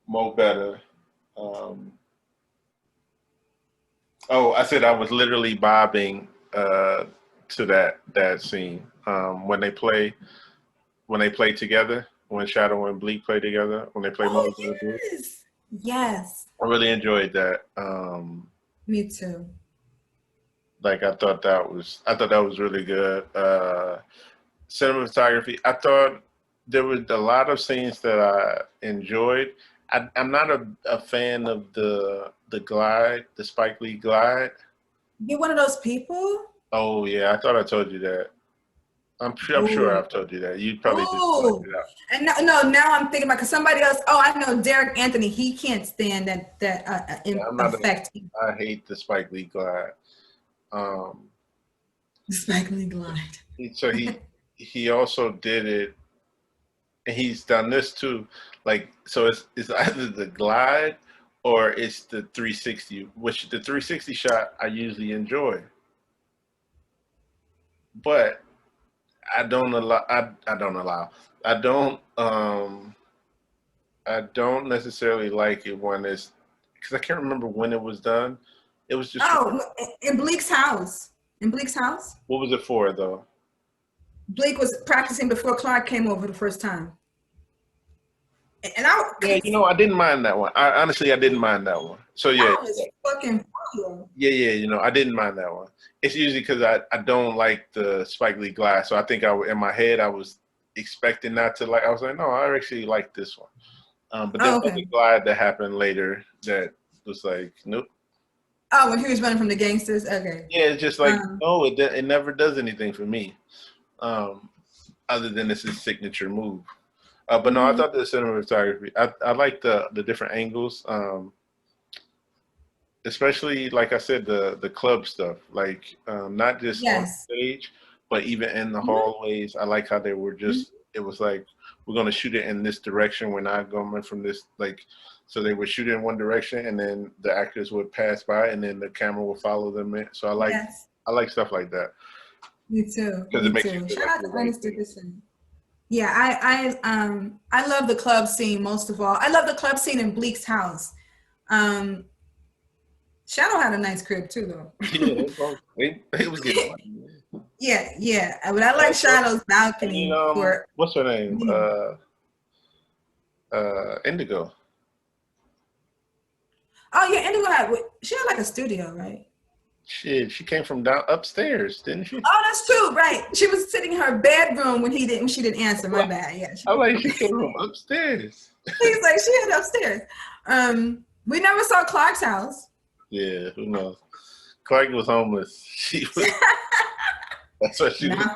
Mo Better. I said I was literally bobbing to that scene when they play together, when Shadow and Bleak play together, when they play Mo Better Blues. Yes. I really enjoyed that. Me too. Like I thought that was really good. Cinematography, I thought there was a lot of scenes that I enjoyed. I'm not a fan of the glide, the Spike Lee glide. You're one of those people? Oh yeah, I thought I told you that. I'm sure I've told you that. You probably just pointed it out. And no, now I'm thinking about, because somebody else. Oh, I know Derek Anthony. He can't stand that effect. I hate the Spike Lee glide. The Spike Lee glide. So he also did it, and he's done this too. Like, so it's either the glide or it's the 360, which the 360 shot I usually enjoy, but I don't necessarily like it when it's, because I can't remember when it was done. It was just in Bleak's house. In Bleak's house. What was it for though? Bleak was practicing before Clark came over the first time. And I didn't mind that one. I didn't mind that one. So yeah, that was fucking fun. Yeah, I didn't mind that one. It's usually because I don't like the Spike Lee glide, so I think in my head I was expecting not to like. I was like, no, I actually like this one. But there was a glide that happened later that was like, nope. Oh, when he was running from the gangsters? Okay. Yeah, it's just like, no, it never does anything for me, other than it's his signature move. But no, I thought the cinematography, I like the different angles, especially, like I said, the club stuff, like not just on stage, but even in the hallways. I like how they were just, it was like, we're going to shoot it in this direction. We're not going from this, like, so they would shoot it in one direction, and then the actors would pass by, and then the camera would follow them in. So I like stuff like that. Me too. Because it makes you feel Shout out to Ernest Dickerson. Yeah, I love the club scene most of all. I love the club scene in Bleak's house. Shadow had a nice crib too, though. Yeah, they was getting money. Yeah. But I like Shadow's balcony. What's her name? Indigo. Oh yeah, Indigo she had like a studio, right? Shit, she came from down upstairs, didn't she? Oh, that's true, right? She was sitting in her bedroom when she didn't answer. My bad. Yeah. I'm like, she came from upstairs. He's like, she had upstairs. We never saw Clark's house. Yeah, who knows? Clark was homeless. She was. That's what she was.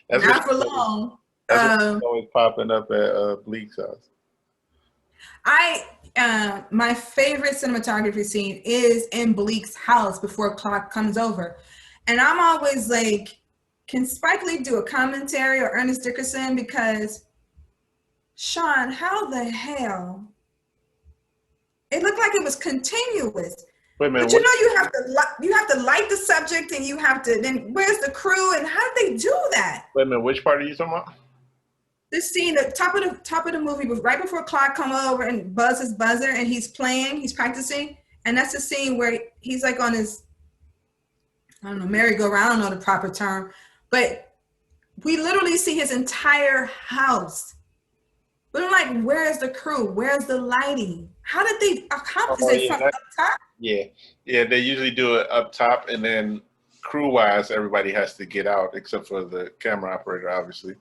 That's not for long. That's what always popping up at Bleak's house. My favorite cinematography scene is in Bleak's house before Clark comes over. And I'm always like, can Spike Lee do a commentary or Ernest Dickerson? Because, Shawn, how the hell? It looked like it was continuous. Wait a minute, but you have to light the subject, and then where's the crew, and how did they do that? Wait a minute, which part are you talking about? This scene, the top of the movie, was right before Clark come over and buzz his buzzer, and he's practicing, and that's the scene where he's like on his, I don't know, merry-go-round, I don't know the proper term, but we literally see his entire house. But I'm like, where's the crew? Where's the lighting? How did they accomplish it from up top? Yeah, they usually do it up top, and then crew-wise, everybody has to get out except for the camera operator, obviously.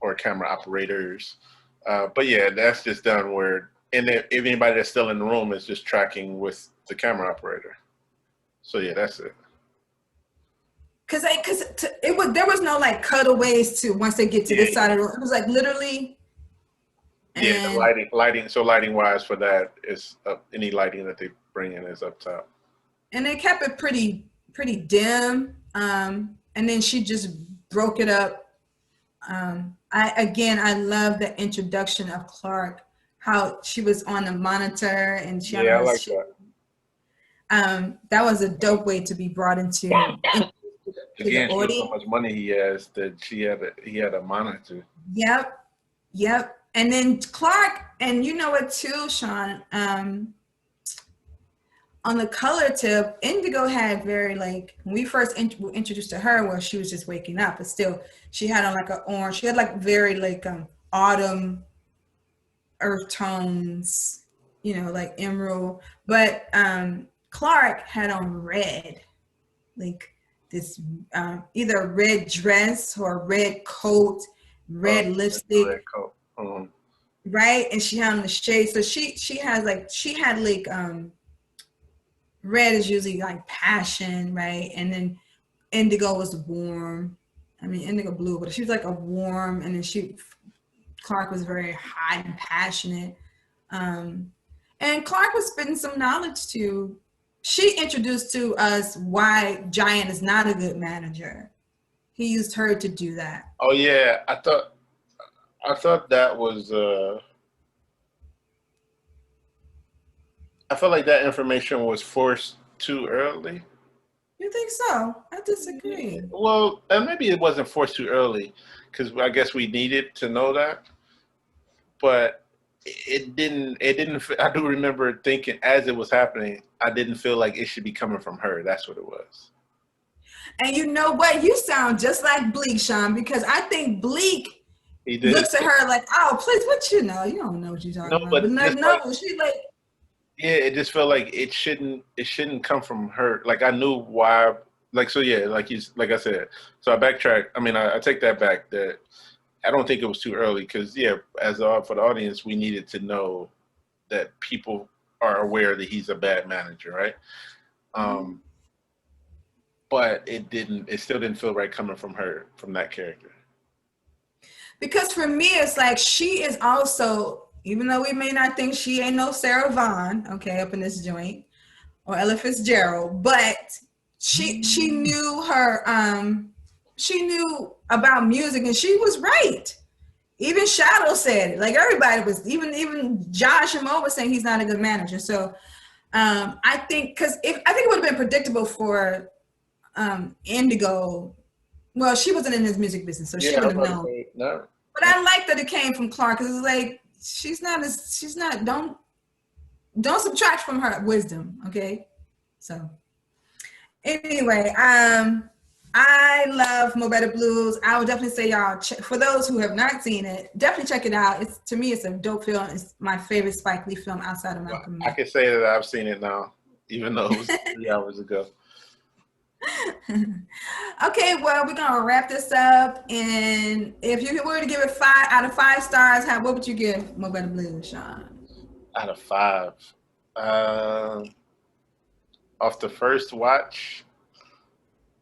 Or camera operators. But yeah, that's just done where, and if anybody that's still in the room is just tracking with the camera operator. So yeah, that's it. There was no like cutaways to once they get to this side of the room. It was like literally. Yeah, the lighting. So lighting wise for that is any lighting that they bring in is up top. And they kept it pretty dim. And then she just broke it up. I love the introduction of Clark, how she was on the monitor and she I like that. That was a dope way to be brought into again, shows how much money he has that he had a monitor. Yep. And then Clark, and you know what too, Shawn, on the color tip, Indigo had very like, when we first were introduced to her, well, she was just waking up, but still she had on like an orange, she had like very like autumn earth tones, you know, like emerald, but Clark had on red, like this either a red dress or a red coat, red lipstick, red coat. Right? And she had on the shade, so she had like red is usually like passion, right? And then indigo was warm. I mean, indigo blue, but she was like a warm, and then Clark was very hot and passionate. And Clark was spitting some knowledge too. She introduced to us why Giant is not a good manager. He used her to do that. Oh yeah, I thought that was. I felt like that information was forced too early. You think so? I disagree. Well, and maybe it wasn't forced too early, because I guess we needed to know that. But it didn't. I do remember thinking as it was happening, I didn't feel like it should be coming from her. That's what it was. And you know what? You sound just like Bleak, Shawn, because I think Bleak looks at her like, "Oh, please, what you know? You don't know what you're talking about." But she like. Yeah, it just felt like it shouldn't come from her. Like I knew why. Like so, yeah. Like I said. So I backtrack. I mean, I take that back. That I don't think it was too early because for the audience, we needed to know that people are aware that he's a bad manager, right? But it didn't. It still didn't feel right coming from her, from that character. Because for me, it's like she is also. Even though we may not think she ain't no Sarah Vaughan, okay, up in this joint, or Ella Fitzgerald, but she knew she knew about music, and she was right. Even Shadow said it. Like everybody was, even Josh and Mo was saying he's not a good manager. So I think I think it would have been predictable for Indigo. Well, she wasn't in his music business, so she would have known. No. But I like that it came from Clark because it's like. Don't subtract from her wisdom, okay? So anyway, I love Mo Better Blues. I would definitely say y'all, for those who have not seen it, definitely check it out. To me, it's a dope film. It's my favorite Spike Lee film outside of Malcolm. I can say that I've seen it now, even though it was 3 hours ago. Okay, well, we're gonna wrap this up, and if you were to give it 5 out of 5 stars, what would you give Mo Better Blues, Shawn? Out of 5, off the first watch,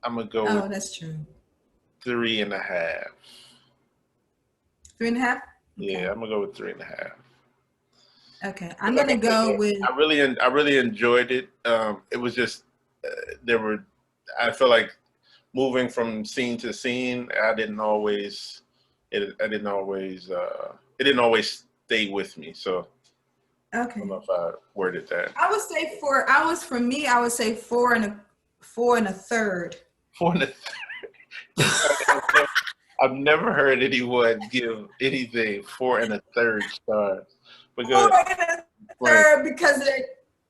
I'm gonna go. Oh, that's true. 3.5. 3.5? Okay. Yeah, I'm gonna go with 3.5. Okay, I'm gonna go with. I really enjoyed it. It was just I feel like moving from scene to scene, it didn't always stay with me. So okay. I don't know if I worded that. I would say 4. I would say 4 and a third. 4 and a third. I've never heard anyone give anything 4 1/3 stars. But go Four ahead, and a explain. third because of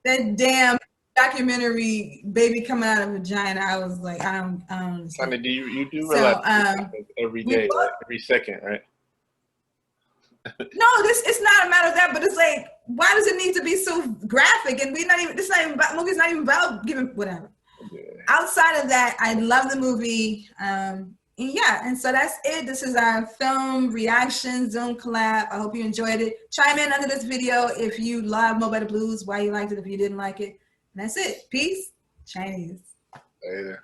that damn documentary, baby coming out of vagina. I was like, I don't Sonny, understand. you do realize So this happens every we day, both. right? Every second, right? No, this it's not a matter of that, but it's like, why does it need to be so graphic? And we not even this not even about movie's not even about giving whatever. Yeah. Outside of that, I love the movie. And yeah, and so that's it. This is our film reaction Zoom collab. I hope you enjoyed it. Chime in under this video if you love Mo Better Blues, why you liked it, if you didn't like it. And that's it. Peace. Chinese. Later.